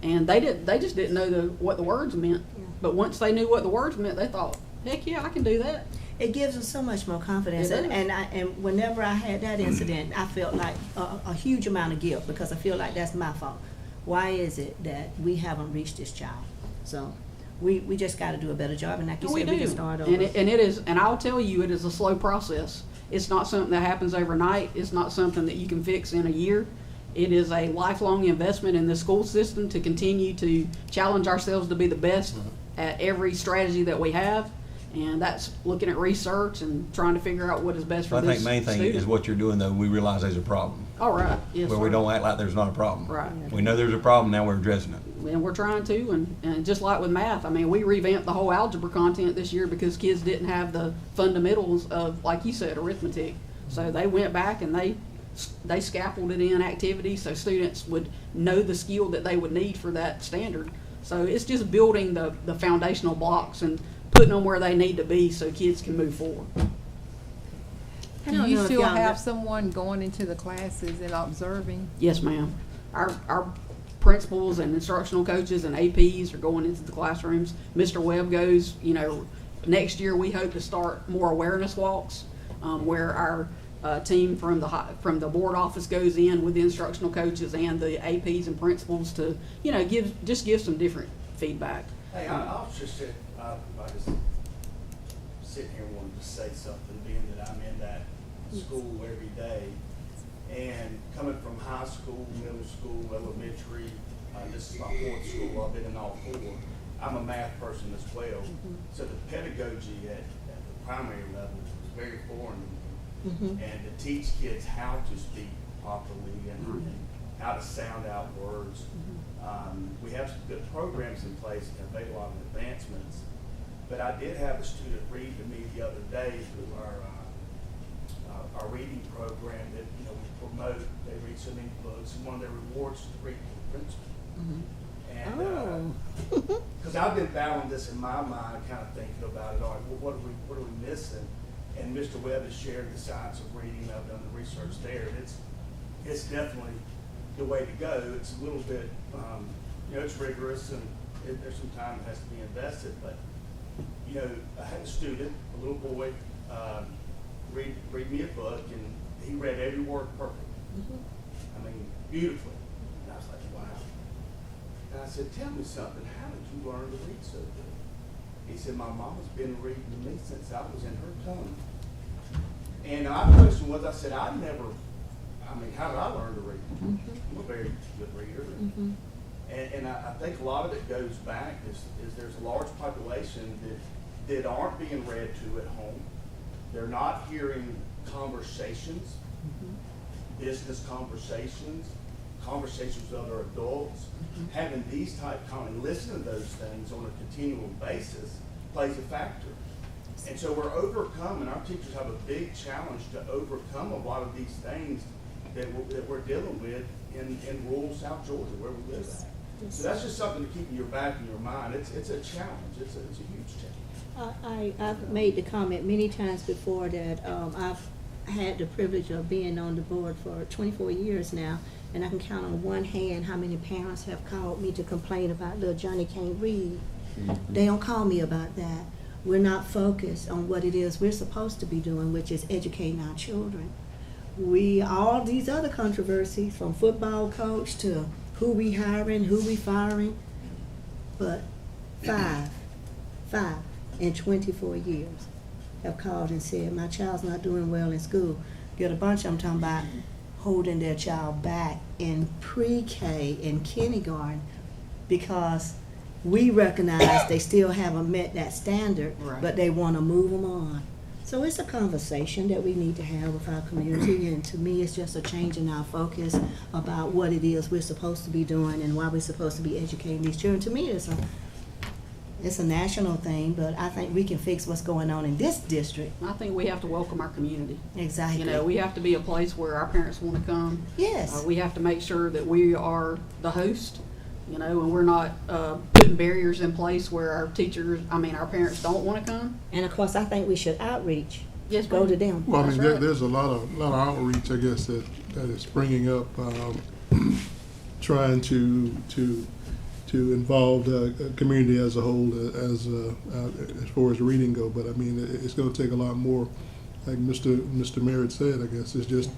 and they just didn't know what the words meant. Yeah. But once they knew what the words meant, they thought, heck yeah, I can do that. It gives us so much more confidence, It does. and whenever I had that incident, I felt like a huge amount of guilt because I feel like that's my fault. Why is it that we haven't reached this child? So we just got to do a better job, and like you We said, we do. can start over. And it is, and I'll tell you, it is a slow process. It's not something that happens overnight. It's not something that you can fix in a year. It is a lifelong investment in the school system to continue to challenge ourselves to be the best at every strategy that we have. And that's looking at research and trying to figure out what is best for I this think main thing student. is what you're doing, though, we realize there's a problem. All right, yes, But we sir. don't act like there's not a problem. Right. We know there's a problem, now we're addressing it. And we're trying to, and just like with math, I mean, we revamped the whole algebra content this year because kids didn't have the fundamentals of, like you said, arithmetic. So they went back and they scaffolded in activities so students would know the skill that they would need for that standard. So it's just building the foundational blocks and putting them where they need to be so kids can move forward. I Do don't you know if still y'all have know- someone going into the classes and observing? Yes, ma'am. Our principals and instructional coaches and APs are going into the classrooms. Mr. Webb goes, you know, next year we hope to start more awareness walks where our team from the board office goes in with the instructional coaches and the APs and principals to, you know, give some different feedback. Hey, I was just sitting here wanting to say something, being that I'm in that school every day. And coming from high school, middle school, elementary, this is my fourth school, I've been in all four. I'm a math person as well. So the pedagogy at the primary level was very foreign to me. And to teach kids how to speak properly and how to sound out words. We have some good programs in place and have made a lot of advancements. But I did have a student read to me the other day through our reading program that, you know, we promote. They read so many books, and one of their rewards is to read to the principal. And because I've been battling this in my mind, kind of thinking about it. All right, well, what are we missing? And Mr. Webb has shared the science of reading. I've done the research there. It's definitely the way to go. It's a little bit, you know, it's rigorous and there's some time that has to be invested. But, you know, I had a student, a little boy, read me a book, and he read every word perfectly. I mean, beautifully. And I was like, wow. And I said, tell me something. How did you learn to read so good? He said, my mama's been reading to me since I was in her tongue. And my question was, I said, how did I learn to read? I'm a very good reader. And I think a lot of it goes back is there's a large population that aren't being read to at home. They're not hearing conversations, business conversations with other adults. Having these and listening to those things on a continual basis plays a factor. And so we're overcoming, our teachers have a big challenge to overcome a lot of these things that we're dealing with in rural South Georgia where we live at. So that's just something to keep in your back and your mind. It's a challenge. It's a huge challenge. I've made the comment many times before that I've had the privilege of being on the board for 24 years now, and I can count on one hand how many parents have called me to complain about little Johnny can't read. They don't call me about that. We're not focused on what it is we're supposed to be doing, which is educating our children. all these other controversies, from football coach to who we hiring, who we firing, but five in 24 years have called and said, my child's not doing well in school. Get a bunch of them talking about holding their child back in pre-K and kindergarten because we recognize they still haven't met that standard, but they want to move them on. So it's a conversation that we need to have with our community, and to me, it's just a change in our focus about what it is we're supposed to be doing and why we're supposed to be educating these children. To me, it's a national thing, but I think we can fix what's going on in this district. I think we have to welcome our community. Exactly. You know, we have to be a place where our parents want to come. Yes. We have to make sure that we are the host, you know, and we're not putting barriers in place where our parents don't want to come. And of course, I think we should outreach. Yes, Go to them. Well, I mean, That's right. there's a lot of outreach, I guess, that is springing up, trying to involve the community as a whole, as far as reading go. But I mean, it's going to take a lot more. Like Mr. Merritt said, I guess it's just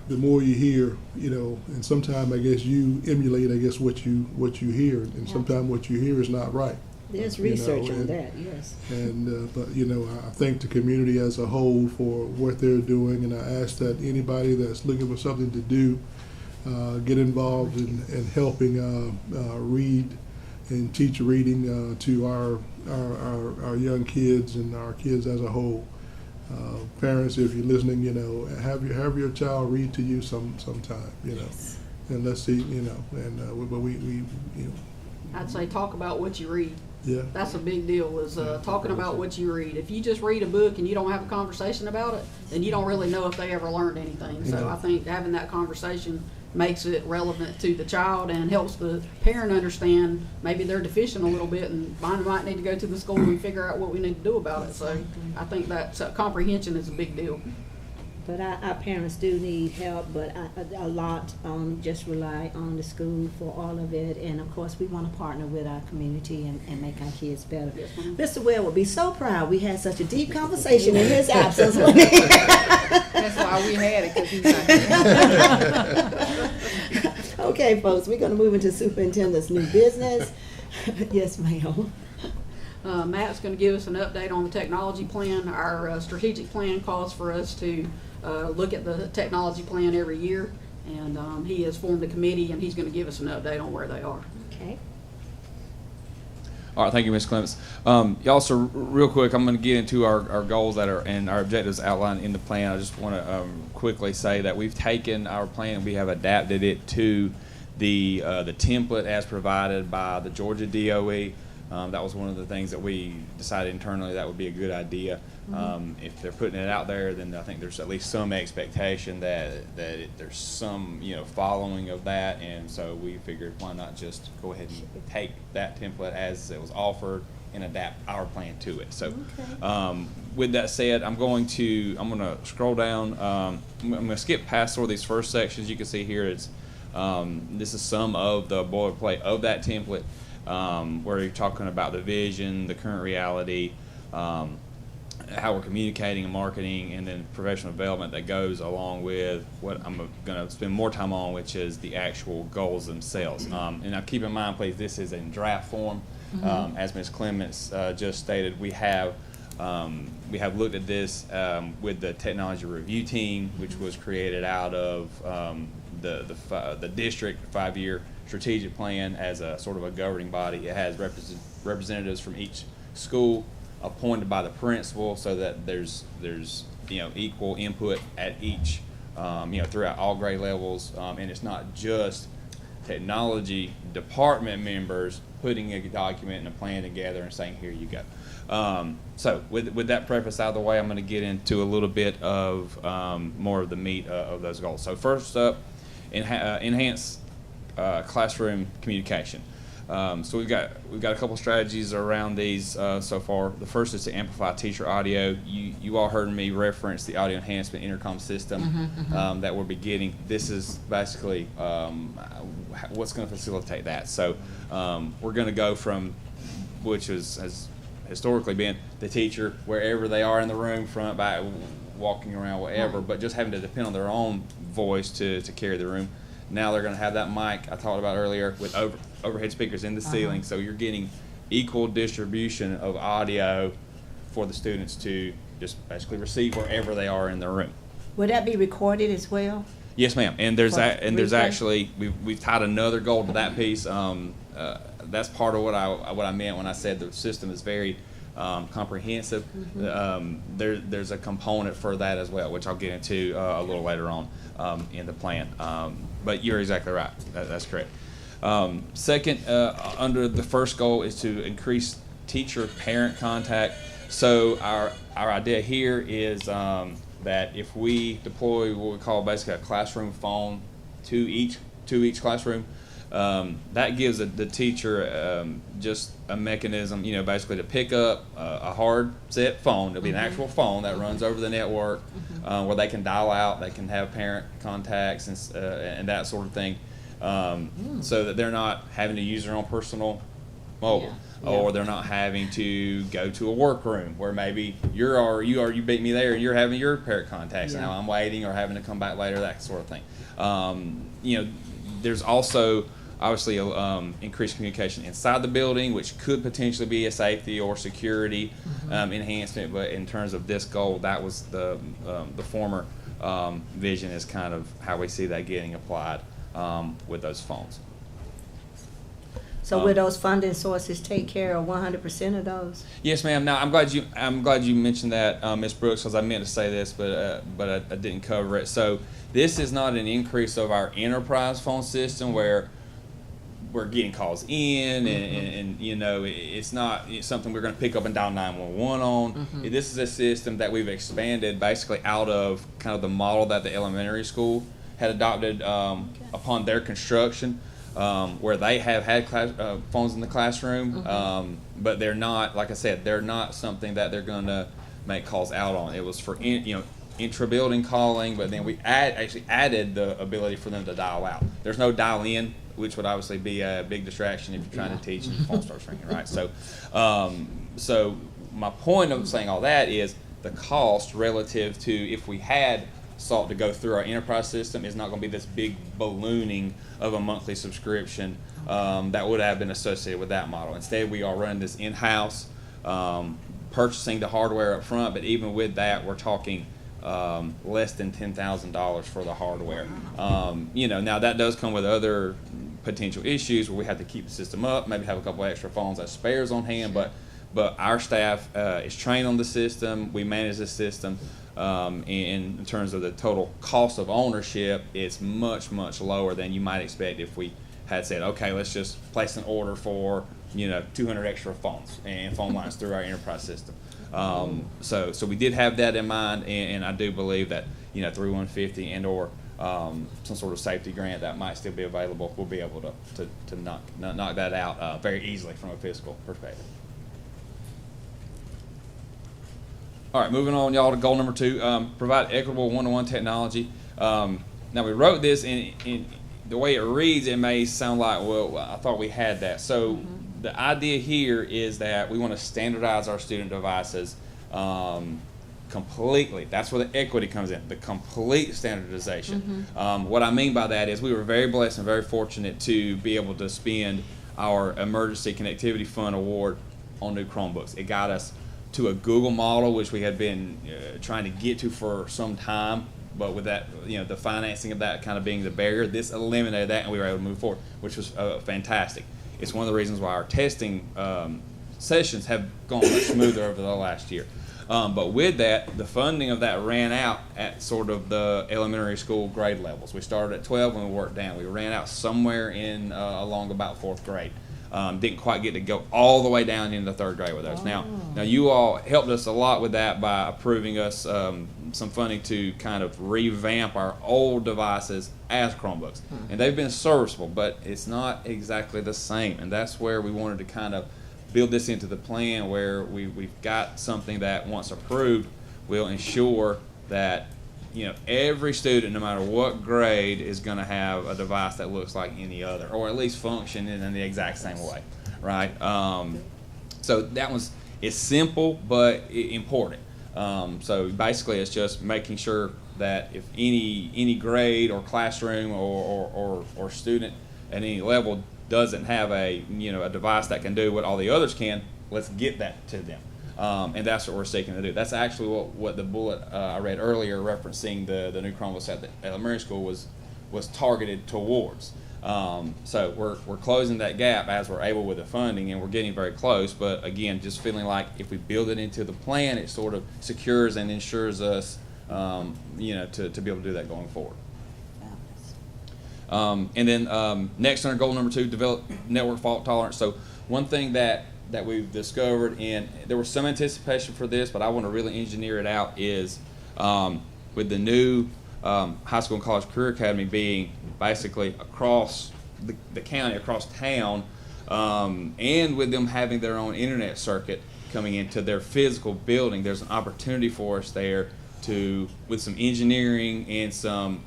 the more you hear, you know, and sometimes I guess you emulate, I guess, what you hear, and sometimes what you hear is not right. There's You know, research on and- that, yes. And but you know, I thank the community as a whole for what they're doing, and I ask that anybody that's looking for something to do get involved in helping read and teach reading to our young kids and our kids as a whole. Parents, if you're listening, you know, have your child read to you sometime, you know, and let's see, you know, and but we you know. I'd say talk about what you read. Yeah. That's a big deal, is talking about what you read. If you just read a book and you don't have a conversation about it, then you don't really know if they ever learned anything. So I think having that conversation makes it relevant to the child and helps the parent understand maybe they're deficient a little bit and might need to go to the school and figure out what we need to do about it. So I think that comprehension is a big deal. But our parents do need help, but a lot just rely on the school for all of it. And of course, we want to partner with our community and make our kids better. Yes, ma'am. Mr. Ware will be so proud we had such a deep conversation in his absence. That's why we had it, because he's not here. Okay, folks, we're going to move into superintendent's new business. Yes, ma'am. Matt's going to give us an update on the technology plan. Our strategic plan calls for us to look at the technology plan every year, and he has formed a committee, and he's going to give us an update on where they are. Okay. All right, thank you, Ms. Clements. Y'all, so real quick, I'm going to get into our goals that are and our objectives outlined in the plan. I just want to quickly say that we've taken our plan and we have adapted it to the template as provided by the Georgia DOE. That was one of the things that we decided internally that would be a good idea. If they're putting it out there, then I think there's at least some expectation that there's some following of that, and so we figured why not just go ahead and take that template as it was offered and adapt our plan to it. So with that said, I'm going to scroll down. I'm going to skip past sort of these first sections. You can see here it's this is some of the boilerplate of that template. Where you're talking about the vision, the current reality, how we're communicating and marketing, and then professional development that goes along with what I'm going to spend more time on, which is the actual goals themselves. And now keep in mind, please, this is in draft form. As Ms. Clements just stated, we have looked at this with the technology review team, which was created out of the district 5-year strategic plan as a sort of a governing body. It has representatives from each school appointed by the principal, so that there's equal input at each throughout all grade levels, and it's not just technology department members putting a document and a plan together and saying, here you go. So with that preface out of the way, I'm going to get into a little bit of more of the meat of those goals. So first up, enhance classroom communication. So we've got a couple strategies around these so far. The first is to amplify teacher audio. You all heard me reference the audio enhancement intercom system that we'll be getting. This is basically what's going to facilitate that. So we're going to go from, which has historically been the teacher wherever they are in the room, front, back, walking around, whatever, but just having to depend on their own voice to carry the room. Now they're going to have that mic I talked about earlier with overhead speakers in the ceiling, so you're getting equal distribution of audio for the students to just basically receive wherever they are in their room. Will that be recorded as well? Yes, ma'am. And there's For there's replay? actually we've tied another goal to that piece. That's part of what I meant when I said the system is very comprehensive. There's a component for that as well, which I'll get into a little later on in the plan. But you're exactly right. That's correct. Second, under the first goal is to increase teacher-parent contact. So our idea here is that if we deploy what we call basically a classroom phone to each classroom, that gives the teacher just a mechanism, basically to pick up a hard set phone. It'll be an actual phone that runs over the network, where they can dial out, they can have parent contacts and that sort of thing, so that they're not having to use their own personal mobile. Or they're not having to go to a workroom where maybe you beat me there and you're having your parent contacts and now I'm waiting or having to come back later, that sort of thing. There's also obviously increased communication inside the building, which could potentially be a safety or security enhancement. But in terms of this goal, that was the former vision is kind of how we see that getting applied with those phones. So will those funding sources take care of 100% of those? Yes, ma'am. Now I'm glad you mentioned that, Ms. Brooks, because I meant to say this, but I didn't cover it. So this is not an increase of our enterprise phone system where we're getting calls in, and it's not something we're going to pick up and dial 911 on. This is a system that we've expanded basically out of kind of the model that the elementary school had adopted upon their construction. Where they have had phones in the classroom, but they're not, like I said, they're not something that they're going to make calls out on. It was for intra-building calling, but then we actually added the ability for them to dial out. There's no dial in, which would obviously be a big distraction if you're trying to teach and your phone starts ringing, right? So my point of saying all that is the cost relative to if we had sought to go through our enterprise system is not going to be this big ballooning of a monthly subscription that would have been associated with that model. Instead, we are running this in-house, purchasing the hardware up front, but even with that, we're talking less than $10,000 for the hardware. Now that does come with other potential issues where we have to keep the system up, maybe have a couple extra phones as spares on hand, but our staff is trained on the system. We manage the system. In terms of the total cost of ownership, it's much, much lower than you might expect if we had said, okay, let's just place an order for 200 extra phones and phone lines through our enterprise system. So we did have that in mind, and I do believe that through 150 and or some sort of safety grant that might still be available, we'll be able to knock that out very easily from a fiscal perspective. All right, moving on, y'all, to goal number 2, provide equitable one-to-one technology. Now, we wrote this in the way it reads, it may sound like, well, I thought we had that. So the idea here is that we want to standardize our student devices completely. That's where the equity comes in, the complete standardization. What I mean by that is we were very blessed and very fortunate to be able to spend our Emergency Connectivity Fund award on new Chromebooks. It got us to a Google model, which we had been trying to get to for some time, but with that, the financing of that kind of being the barrier, this eliminated that, and we were able to move forward, which was fantastic. It's one of the reasons why our testing sessions have gone much smoother over the last year. But with that, the funding of that ran out at sort of the elementary school grade levels. We started at 12 and we worked down. We ran out somewhere in along about 4th grade. Didn't quite get to go all the way down into 3rd grade with those. Now you all helped us a lot with that by approving us some funding to kind of revamp our old devices as Chromebooks. And they've been serviceable, but it's not exactly the same. And that's where we wanted to kind of build this into the plan where we've got something that once approved will ensure that every student, no matter what grade, is going to have a device that looks like any other, or at least function in the exact same way, right? So that it's simple but important. So basically, it's just making sure that if any grade or classroom or student at any level doesn't have a device that can do what all the others can, let's get that to them. And that's what we're seeking to do. That's actually what the bullet I read earlier referencing the new Chromebooks at the elementary school was targeted towards. So we're closing that gap as we're able with the funding, and we're getting very close. But again, just feeling like if we build it into the plan, it sort of secures and ensures us, to be able to do that going forward. And then next under goal number 2, develop network fault tolerance. So one thing that we've discovered, and there was some anticipation for this, but I want to really engineer it out, is with the new high school and college career academy being basically across the county, across town, and with them having their own internet circuit coming into their physical building, there's an opportunity for us there to, with some engineering and some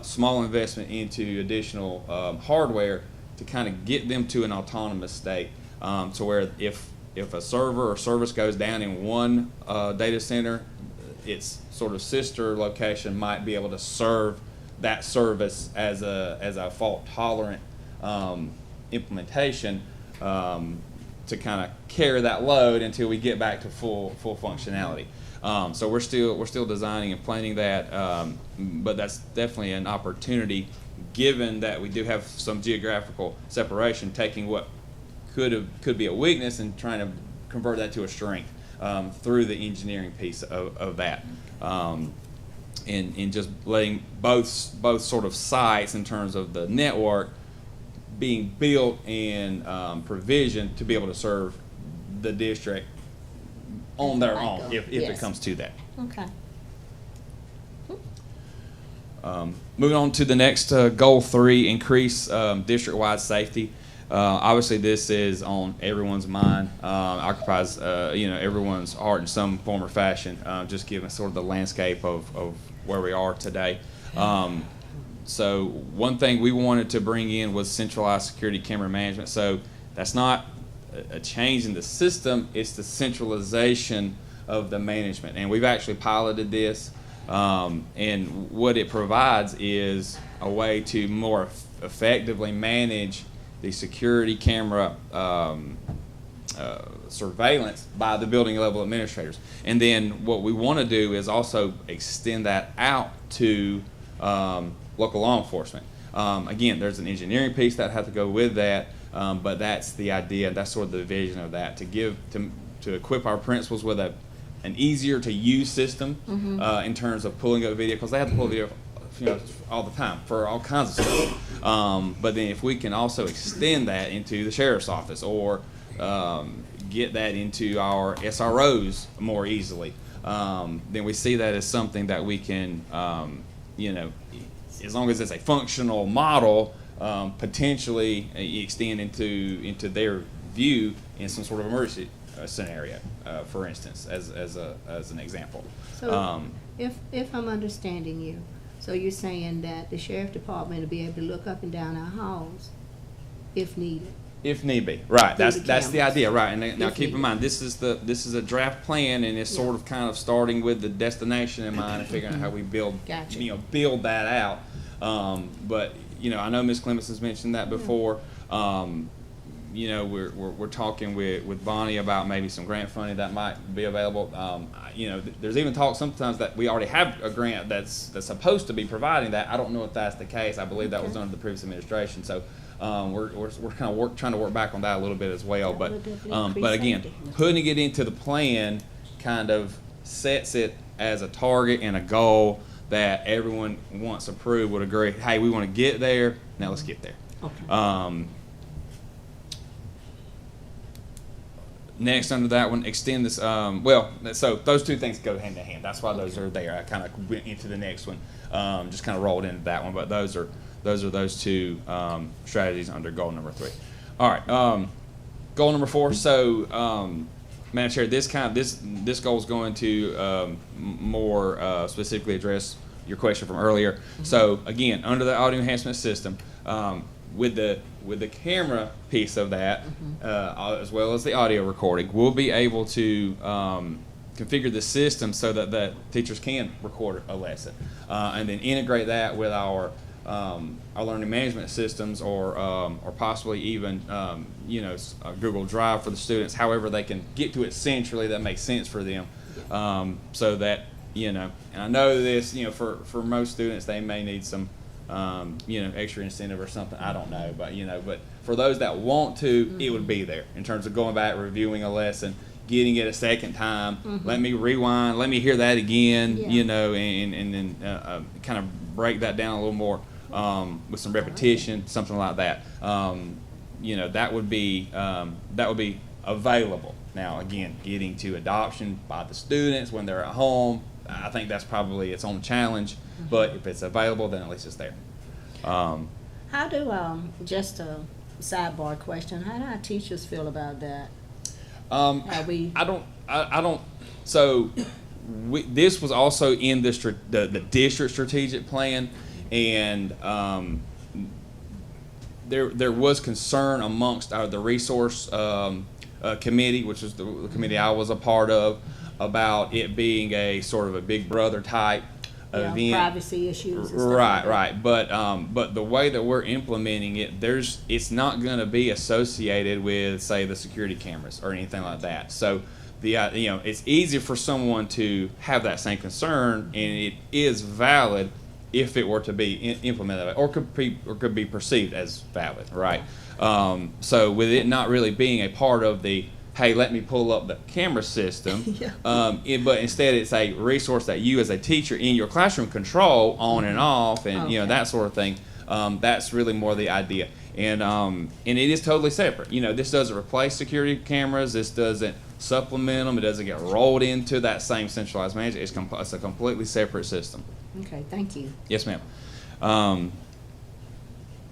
small investment into additional hardware, to kind of get them to an autonomous state, to where if a server or service goes down in one data center, its sort of sister location might be able to serve that service as a fault tolerant implementation, to kind of carry that load until we get back to full functionality. So we're still designing and planning that, but that's definitely an opportunity, given that we do have some geographical separation, taking what could be a weakness and trying to convert that to a strength through the engineering piece of that, and just letting both sort of sites in terms of the network being built and provisioned to be able to serve the district on their own, if it comes to that. Okay. Moving on to the next goal 3, increase district-wide safety. Obviously, this is on everyone's mind, occupies everyone's heart in some form or fashion, just given sort of the landscape of where we are today. So one thing we wanted to bring in was centralized security camera management. So that's not a change in the system, it's the centralization of the management. And we've actually piloted this, and what it provides is a way to more effectively manage the security camera surveillance by the building level administrators. And then what we want to do is also extend that out to local law enforcement. Again, there's an engineering piece that has to go with that, but that's the idea, that's sort of the vision of that, to equip our principals with an easier to use system in terms of pulling up video, because they have to pull video all the time for all kinds of stuff. But then if we can also extend that into the sheriff's office, or get that into our SROs more easily, then we see that as something that we can, as long as it's a functional model, potentially extend into their view in some sort of emergency scenario, for instance, as an example. So if I'm understanding you, so you're saying that the sheriff department will be able to look up and down our halls if needed? If need be, right? Through That's the the idea, right? And now If keep in needed. mind, this is a draft plan, and it's sort of kind of starting with the destination in mind and figuring out how we build Gotcha. build that out. But I know Ms. Clemens has mentioned that before. We're talking with Bonnie about maybe some grant funding that might be available. There's even talk sometimes that we already have a grant that's supposed to be providing that. I don't know if that's the case. I believe that was under the previous administration. So we're kind of trying to work back on that a little bit as well. But again, putting it into the plan kind of sets it as a target and a goal that everyone once approved would agree, hey, we want to get there, now let's get there. Okay. Next under that one, extend this, so those two things go hand in hand. That's why those are there. I kind of went into the next one, just kind of rolled into that one, but those are those two strategies under goal number 3. All right, goal number 4. So, Madam Chair, this goal is going to more specifically address your question from earlier. So again, under the audio enhancement system, with the camera piece of that, as well as the audio recording, we'll be able to configure the system so that the teachers can record a lesson, and then integrate that with our learning management systems, or possibly even Google Drive for the students. However, they can get to it centrally that makes sense for them, so that and I know this for most students they may need some extra incentive or something. I don't know, but for those that want to, it would be there in terms of going back, reviewing a lesson, getting it a second time. Let me rewind. Let me hear that again. And then kind of break that down a little more with some repetition, something like that. That would be available. Now, again, getting to adoption by the students when they're at home, I think that's probably its own challenge. But if it's available, then at least it's there. How do, just a sidebar question, how do our teachers feel about that? This was also in the district strategic plan, and there was concern amongst the resource committee, which is the committee I was a part of, about it being a sort of a Big Brother type event. Privacy issues. And Right. But the way that we're implementing it, it's not going to be associated with, say, the security cameras or anything like that. So it's easy for someone to have that same concern, and it is valid if it were to be implemented or could be perceived as valid, right? So with it not really being a part of the, hey, let me pull up the camera system, but instead it's a resource that you as a teacher in your classroom control on and off, and that sort of thing. That's really more the idea, and it is totally separate. This doesn't replace security cameras. This doesn't supplement them. It doesn't get rolled into that same centralized management. It's a completely separate system. Okay, thank you. Yes, ma'am. And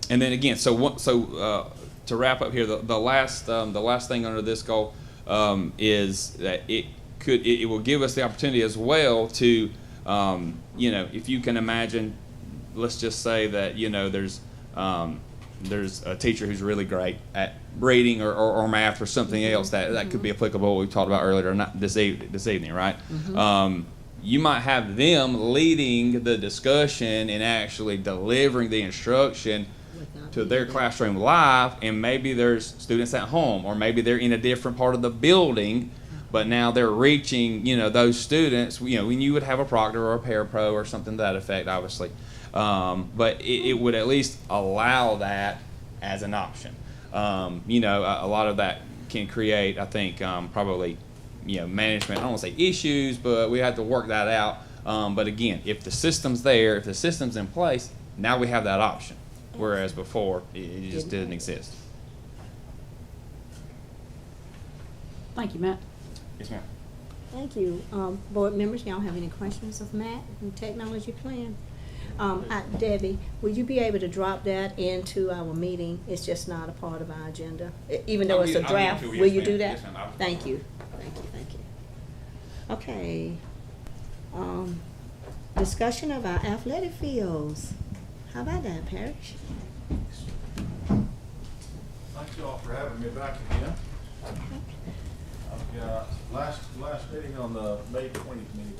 then again, to wrap up here, the last thing under this goal is that it will give us the opportunity as well to, if you can imagine, let's just say that there's a teacher who's really great at reading or math or something else that could be applicable. We talked about earlier, not this evening, right? You might have them leading the discussion and actually delivering the instruction to their classroom live, and maybe there's students at home, or maybe they're in a different part of the building, but now they're reaching those students. When you would have a proctor or a parapro or something to that effect, obviously, but it would at least allow that as an option. A lot of that can create, I think, probably management, I don't want to say issues, but we have to work that out. But again, if the system's there, if the system's in place, now we have that option. Whereas before, it just didn't exist. Thank you, Matt. Yes, ma'am. Thank you. Board members, y'all have any questions of Matt and technology plan? Debbie, will you be able to drop that into our meeting? It's just not a part of our agenda, even though it's a draft. Will you do that? Yes, ma'am. Thank you. Okay. Discussion of our athletic fields. How about that, Parrish? Thank you all for having me back again. I've got last meeting on the May 20th meeting.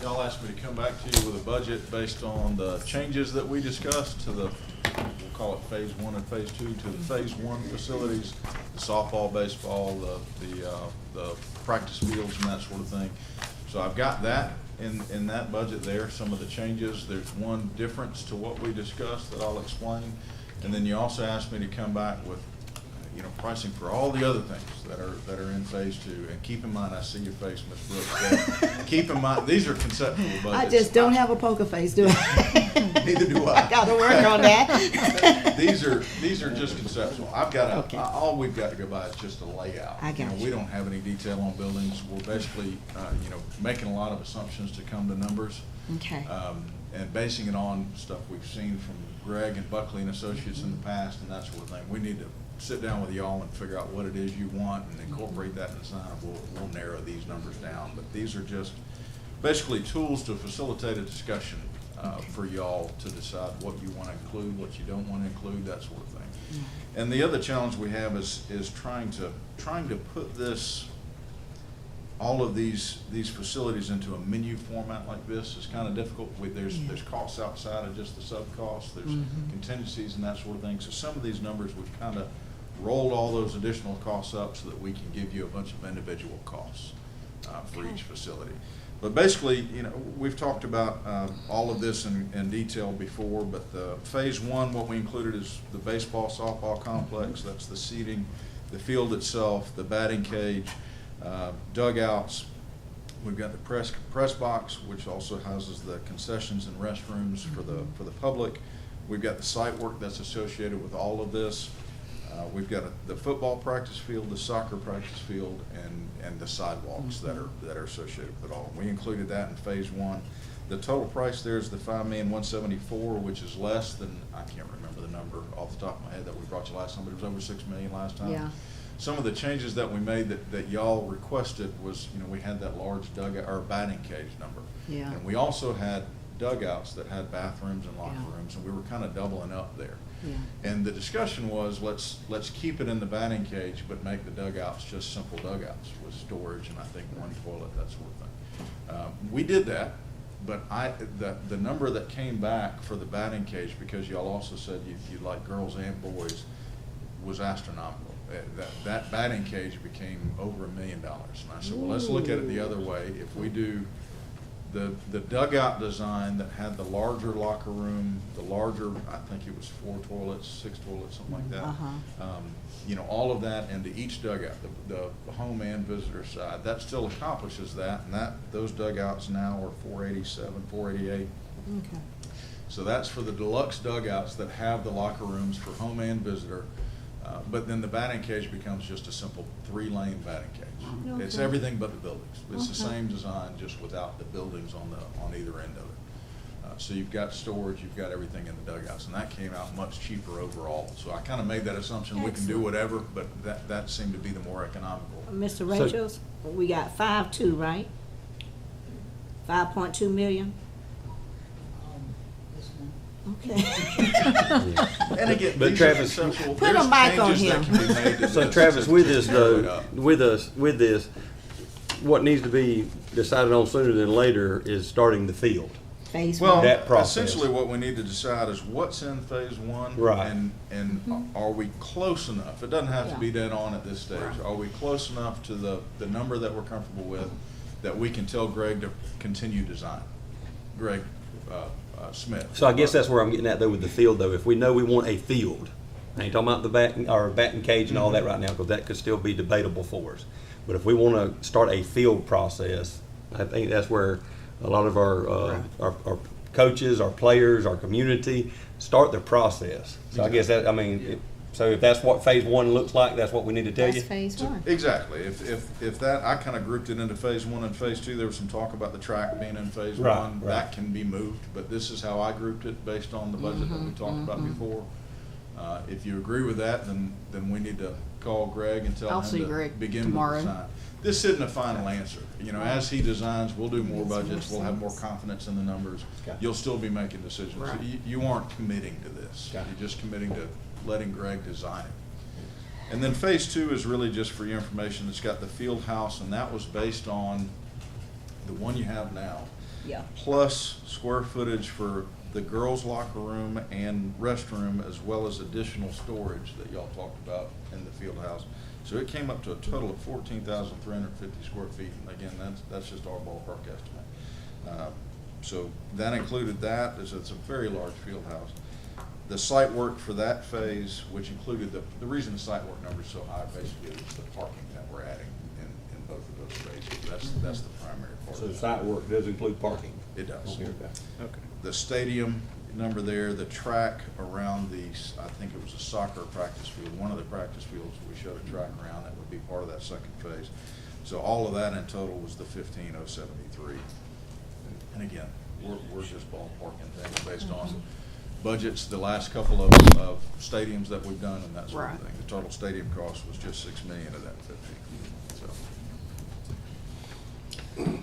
Y'all asked me to come back to you with a budget based on the changes that we discussed to the, we'll call it phase 1 and phase 2, to the phase 1 facilities, the softball, baseball, the practice fields and that sort of thing. So I've got that in that budget there, some of the changes. There's one difference to what we discussed that I'll explain. And then you also asked me to come back with pricing for all the other things that are in phase 2. And keep in mind, I see your face, Ms. Brooks. Keep in mind, these are conceptual budgets. I just don't have a poker face, do I? Neither do I. I gotta work on that. These are just conceptual. All we've got to go by is just a layout. I got you. We don't have any detail on buildings. We're basically, making a lot of assumptions to come to numbers. Okay. And basing it on stuff we've seen from Greg and Buckley and Associates in the past and that sort of thing. We need to sit down with y'all and figure out what it is you want and incorporate that in the design. We'll narrow these numbers down. But these are just basically tools to facilitate a discussion for y'all to decide what you want to include, what you don't want to include, that sort of thing. And the other challenge we have is trying to put this all of these facilities into a menu format like this is kind of difficult. There's costs outside of just the sub costs. There's contingencies and that sort of thing. So some of these numbers, we've kind of rolled all those additional costs up so that we can give you a bunch of individual costs for each facility. But basically, you know, we've talked about all of this in detail before, but the phase one, what we included is the baseball, softball complex. That's the seating, the field itself, the batting cage, dugouts. We've got the press box, which also houses the concessions and restrooms for the public. We've got the site work that's associated with all of this. We've got the football practice field, the soccer practice field, and the sidewalks that are associated with it all. We included that in phase one. The total price there is the $5,174,000, which is less than, I can't remember the number off the top of my head that we brought you last time, but it was over $6 million last time. Yeah. Some of the changes that we made that y'all requested was, you know, we had that large dugout or batting cage number. Yeah. And we also had dugouts that had bathrooms and locker rooms, and we were kind of doubling up there. Yeah. And the discussion was, let's keep it in the batting cage, but make the dugouts just simple dugouts with storage and I think one toilet, that sort of thing. We did that, but the number that came back for the batting cage, because y'all also said you like girls and boys, was astronomical. That batting cage became over $1 million. And I said, well, let's look at it the other way. If we do the dugout design that had the larger locker room, the larger, I think it was 4 toilets, 6 toilets, something like that. You know, all of that into each dugout, the home and visitor side, that still accomplishes that, and those dugouts now are $487, $488. Okay. So that's for the deluxe dugouts that have the locker rooms for home and visitor. But then the batting cage becomes just a simple 3-lane batting cage. Okay. It's everything but the buildings. It's the Okay. same design, just without the buildings on either end of it. So you've got storage, you've got everything in the dugouts, and that came out much cheaper overall. So I kind of made that assumption, we can do Excellent. whatever, but that seemed to be the more economical. Mr. Rachels, we got 5.2, right? 5.2 million? Okay. And again, But these Travis- are conceptual. Put a There's mic on changes that him. can be made to So this Travis, to with this narrow it though, up. with this, what needs to be decided on sooner than later is starting the field. Phase Well, one. That process. essentially what we need to decide is what's in phase one. Right. And are we close enough? It doesn't have to be dead on at this stage. Are we close enough to the number that we're comfortable with that we can tell Greg to continue design? Greg Smith. So I guess that's where I'm getting at though with the field though. If we know we want a field, I ain't talking about the batting cage and all that right now, because that could still be debatable for us. But if we want to start a field process, I think that's where a lot of our coaches, our players, our community start the process. So I guess that, I mean, so if that's what phase one looks like, that's what we need to tell That's you? phase one. Exactly. If that, I kind of grouped it into phase one and phase two. There was some talk about the track being in phase Right, one. right. That can be moved, but this is how I grouped it based on the budget that we talked about before. If you agree with that, then we need to call Greg and tell I'll him see to Greg begin tomorrow. with design. This isn't a final answer. You know, as he designs, we'll do more budgets, we'll have more confidence in the numbers. Okay. You'll still be making decisions. Right. You aren't committing to this. Okay. You're just committing to letting Greg design it. And then phase two is really just for your information. It's got the field house, and that was based on the one you have now, Yeah. plus square footage for the girls' locker room and restroom, as well as additional storage that y'all talked about in the field house. So it came up to a total of 14,350 square feet. And again, that's just our ballpark estimate. So that included that. It's a very large field house. The site work for that phase, which included the reason the site work number is so high, basically, is the parking that we're adding in both of those phases. That's the primary part. So of the it. site work does include parking? It does. Okay. The stadium number there, the track around I think it was a soccer practice field, one of the practice fields, we showed a track around, that would be part of that second phase. So all of that in total was the 15,073. And again, we're just ballparking things based on budgets, the last couple of stadiums that we've done and that sort of Right. thing. The total stadium cost was just $6 million of that 15. So.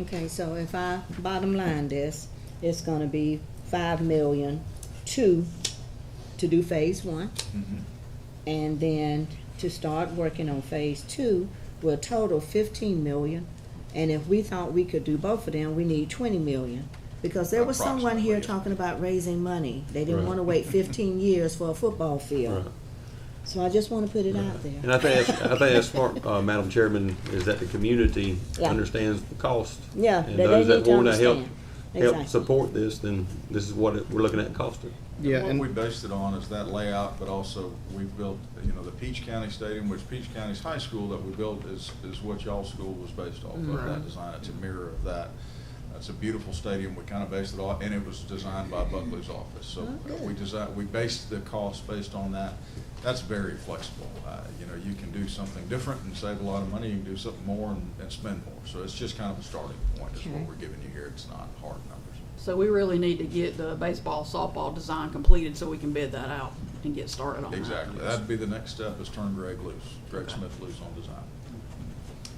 Okay, so if I bottom line this, it's gonna be 5 million to do phase one. And then to start working on phase two, we'll total 15 million And if we thought we could do both of them, we need 20 million. Because there was someone here Approximately. talking about raising money. They didn't Right. want to wait 15 years for a football field. Right. So I just want to put it out there. And I think that's smart, Madam Chairman, is that the community Yeah. understands the cost. Yeah, And they those need that to want to help, understand. Exactly. help support this, then this is what we're looking at costing. Yeah, what we based it on is that layout, but also we built, the Peach County Stadium, which Peach County's high school that we built is what y'all's school was based off of, that design. It's a mirror of that. It's a beautiful stadium. We kind of based it off, and it was designed by Buckley's office. So we based the cost based on that. That's very flexible. You can do something different and save a lot of money. You can do something more and spend more. So it's just kind of a starting point is what we're giving you here. It's not hard numbers. So we really need to get the baseball, softball design completed so we can bid that out and get started on that. Exactly. That'd be the next step is turn Greg Smith loose on design.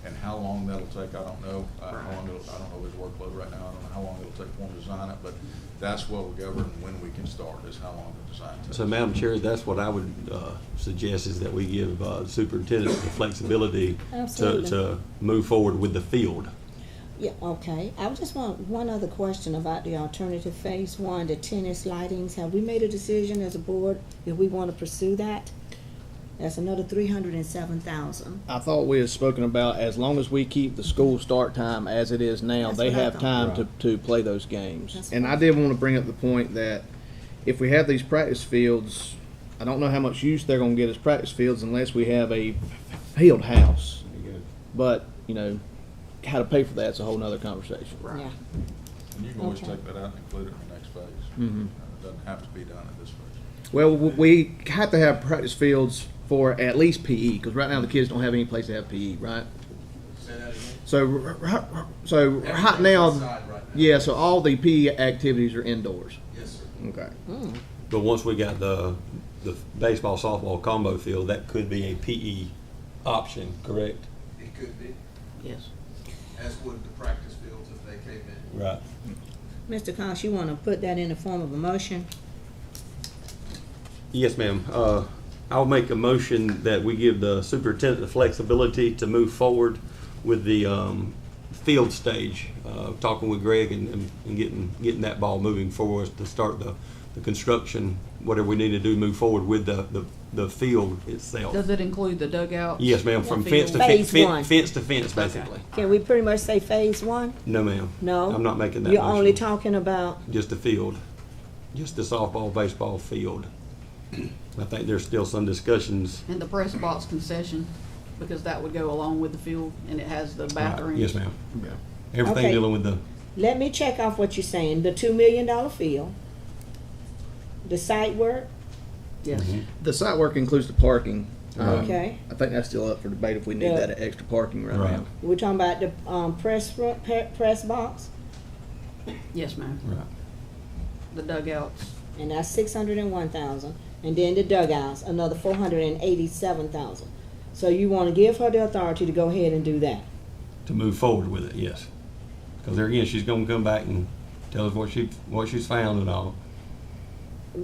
And how long that'll take, I don't know. I don't know his workload right now. I don't know how long it'll take for him to design it, but that's what will govern when we can start, is how long the design takes. So, Madam Chair, that's what I would suggest, is that we give the superintendent the flexibility Absolutely. to move forward with the field. Yeah, okay. I just want one other question about the alternative phase one, the tennis lightings. Have we made a decision as a board if we want to pursue that? That's another 307,000. I thought we had spoken about, as long as we keep the school start time as it is now, That's they what I have thought. time to play those games. That's And what I did want to bring up the point that if we have these practice fields, I don't know how much use they're going to get as practice fields unless we have a field house. But, how to pay for that's a whole nother conversation. Yeah. And you can always Okay. take that out and include it in the next phase. Mhm. It doesn't have to be done at this phase. Well, we have to have practice fields for at least PE, because right now the kids don't have any place to have PE, right? Say that again? So right Everything's now, outside right now. yeah, so all the PE activities are indoors. Yes, sir. Okay. But once we got the baseball, softball combo field, that could be a PE option, correct? It could be, Yes. as would the practice fields if they came in. Right. Mr. Cox, you want to put that in the form of a motion? Yes, ma'am. I'll make a motion that we give the superintendent the flexibility to move forward with the field stage, talking with Greg and getting that ball moving forward to start the construction, whatever we need to do, move forward with the field itself. Does it include the dugout? Yes, ma'am, from fence to Phase fence, one. fence to fence, basically. Can we pretty much say phase one? No, ma'am. No? I'm not making that You're motion. only talking about, Just the field, just the softball, baseball field. I think there's still some discussions. And the press box concession, because that would go along with the field, and it has the bathrooms. Yes, ma'am. Yeah. Everything Okay. dealing with the, let me check off what you're saying. The $2 million field, the site work, Yes. The site work includes the parking. Okay. I think that's still up for debate if we need Yeah. that extra parking right Right. now. we're talking about the press box, Yes, ma'am. right. The dugouts. and that's 601,000. And then the dugouts, another 487,000. So you want to give her the authority to go ahead and do that? To move forward with it, yes. Because there again, she's gonna come back and tell us what she's found and all.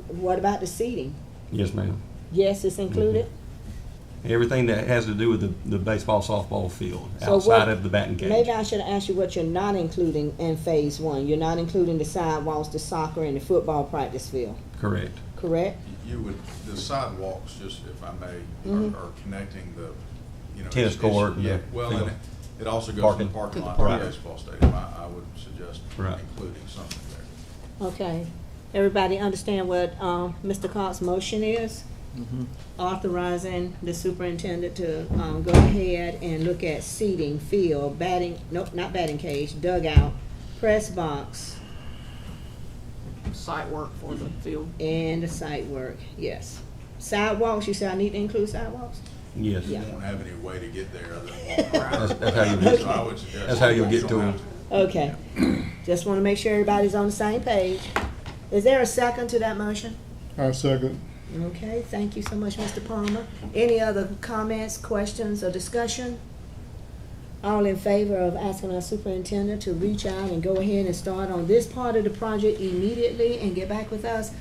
What about the seating? Yes, ma'am. Yes, it's included? Everything that has to do with the baseball, softball field, So outside what- of the batting cage. Maybe I should ask you what you're not including in phase one. You're not including the sidewalks, the soccer, and the football practice field, Correct. correct? The sidewalks, just if I may, Mhm. are connecting the, Tennis court and Yeah, the well, field. and it also goes Parking. to the parking To the lot for the parking. baseball stadium. I would suggest Right. including something there. Okay. Everybody understand what Mr. Cox's motion is? Authorizing the superintendent to go ahead and look at seating, field, batting, nope, not batting cage, dugout, press box, Site work for the field. and the site work, yes. Sidewalks, you said I need to include sidewalks? Yes. You Yeah. won't have any way to get there other than walking around. That's how you get- So I would suggest that's how you'll you get don't to have them. Okay. Just want to make sure everybody's on the same page. Is there a second to that motion? I second. Okay, thank you so much, Mr. Palmer. Any other comments, questions, or discussion? All in favor of asking our superintendent to reach out and go ahead and start on this part of the project immediately and get back with us,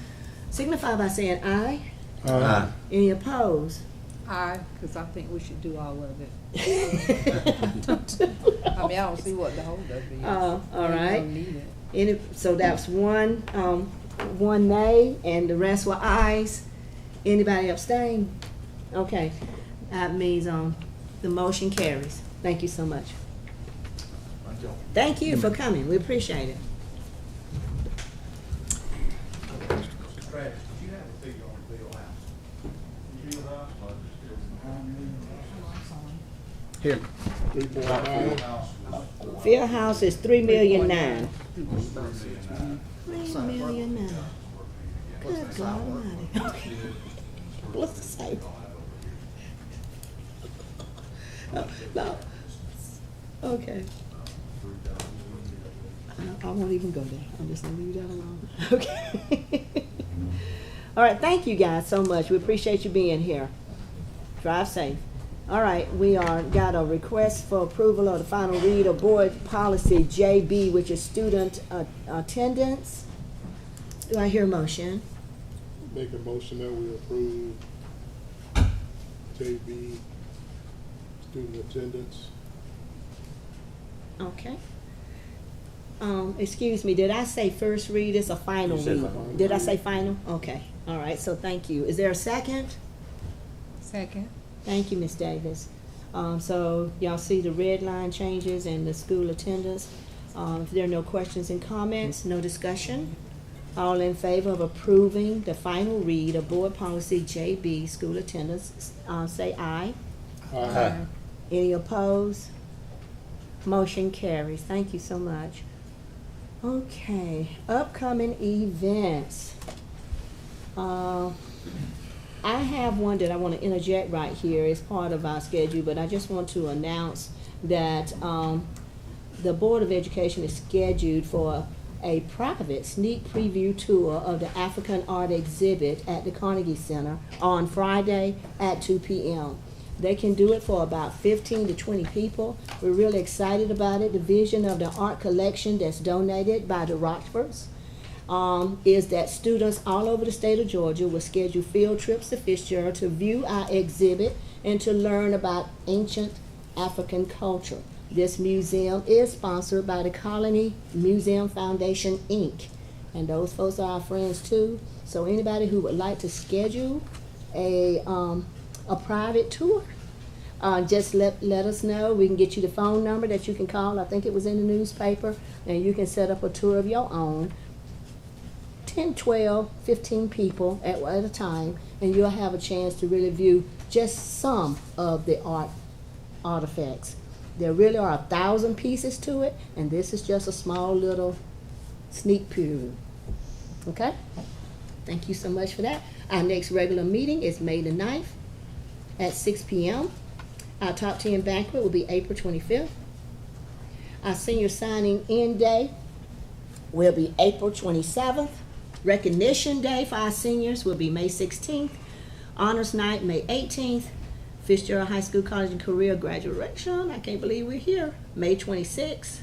signify by saying aye. Aye. Any opposed? Aye, because I think we should do all of it. I mean, I don't see what the holdup is. All We don't right. need it. So that's one nay, and the rest were ayes. Anybody abstain? Okay, that means, the motion carries. Thank you so much. Thank you for coming, we appreciate it. Mr. Travis, did you have a figure on the field house? Field house, Here. Field house is 3,000,009. 3,000,009. Good God Almighty. Okay. What's the say? No. Okay. I won't even go there. I'm just gonna leave that alone. Okay. All right. Thank you guys so much. We appreciate you being here. Drive safe. All right. We got a request for approval of the final read of board policy JB, which is student attendance. Do I hear a motion? Make a motion that we approve JV student attendance. Okay. Excuse me, did I say first read? It's a final You said read. final. Did I say final? Okay, all right, so thank you. Is there a second? Second. Thank you, Ms. Davis. So y'all see the red line changes and the school attendance. If there are no questions and comments, no discussion, all in favor of approving the final read of board policy JB, school attendance, say aye. Aye. Any opposed? Motion carries. Thank you so much. Okay, upcoming events. I have one that I want to interject right here as part of our schedule, but I just want to announce that the Board of Education is scheduled for a private sneak preview tour of the African art exhibit at the Carnegie Center on Friday at 2 p.m. They can do it for about 15 to 20 people. We're really excited about it. The vision of the art collection that's donated by the Rochfords is that students all over the state of Georgia will schedule field trips to Fitzgerald to view our exhibit and to learn about ancient African culture. This museum is sponsored by the Colony Museum Foundation, Inc. And those folks are our friends too. So anybody who would like to schedule a private tour, just let us know. We can get you the phone number that you can call. I think it was in the newspaper, and you can set up a tour of your own. 10, 12, 15 people at a time, and you'll have a chance to really view just some of the artifacts. There really are 1,000 pieces to it, and this is just a small little sneak preview. Okay? Thank you so much for that. Our next regular meeting is May the 9th at 6 p.m. Our Top 10 banquet will be April 25th. Our senior signing in day will be April 27th. Recognition day for our seniors will be May 16th. Honors night, May 18th. Fitzgerald High School, College, and Career graduation, I can't believe we're here, May 26th.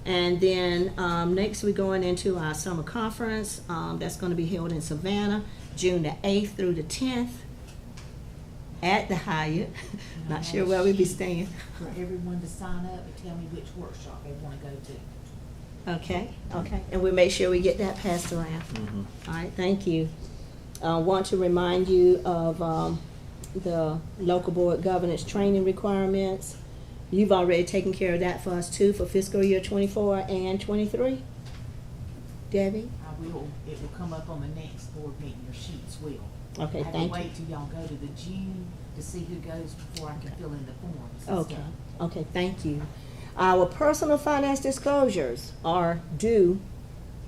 And then next we're going into our summer conference. That's going to be held in Savannah, June the 8th through the 10th at the Hyatt. Not sure where we'll be staying. For everyone to sign up and tell me which workshop they want to go to. Okay, and we'll make sure we get that passed around. All right, thank you. Want to remind you of the local board governance training requirements. You've already taken care of that for us too for fiscal year 24 and 23. Debbie? I will, it will come up on the next board meeting, your sheets will. Okay, I have thank to you. wait till y'all go to the June to see who goes before I can fill in the forms and Okay, stuff. okay, thank you. Our personal finance disclosures are due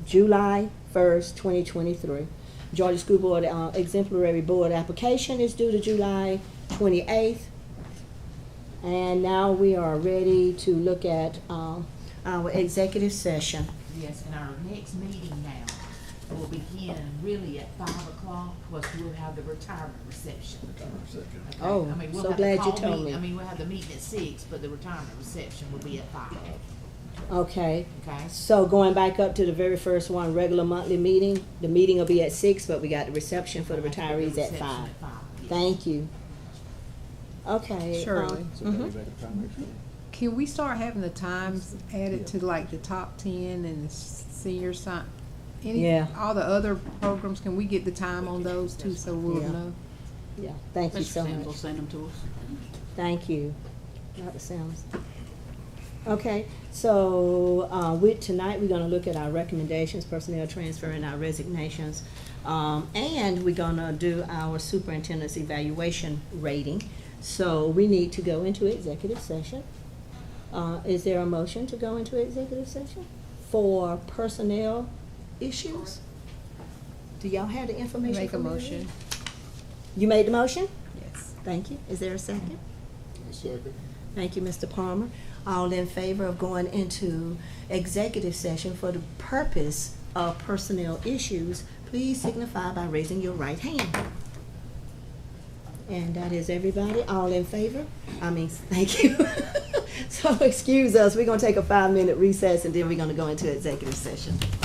July 1st, 2023. Georgia School Board exemplary board application is due to July 28th. And now we are ready to look at our executive session. Yes, and our next meeting now will begin really at 5 o'clock, plus we'll have the retirement reception. Okay? Oh, I mean, we'll so have the glad you call told meet- me. I mean, we'll have the meeting at 6, but the retirement reception will be at 5. Okay. Okay. So going back up to the very first one, regular monthly meeting, the meeting will be at 6, but we got the reception for the retirees at 5. Thank you. Okay. Shirley. Mhm. Can we start having the times added to like the top 10 and the senior science? Yeah. All the other programs, can we get the time on those too, so we'll Yeah. know? Yeah, thank you Mr. so Sims will much. send them to us. Thank you, Dr. Sims. Okay, so tonight we're going to look at our recommendations, personnel transfer, and our resignations. And we're going to do our superintendent's evaluation rating. So we need to go into executive session. Is there a motion to go into executive session for personnel issues? Do y'all have the information? Make a for me? motion. You made the motion? Yes. Thank you. Is there a second? A second. Thank you, Mr. Palmer. All in favor of going into executive session for the purpose of personnel issues, please signify by raising your right hand. And that is everybody. All in favor? Thank you. So excuse us. We're going to take a 5-minute recess and then we're going to go into executive session.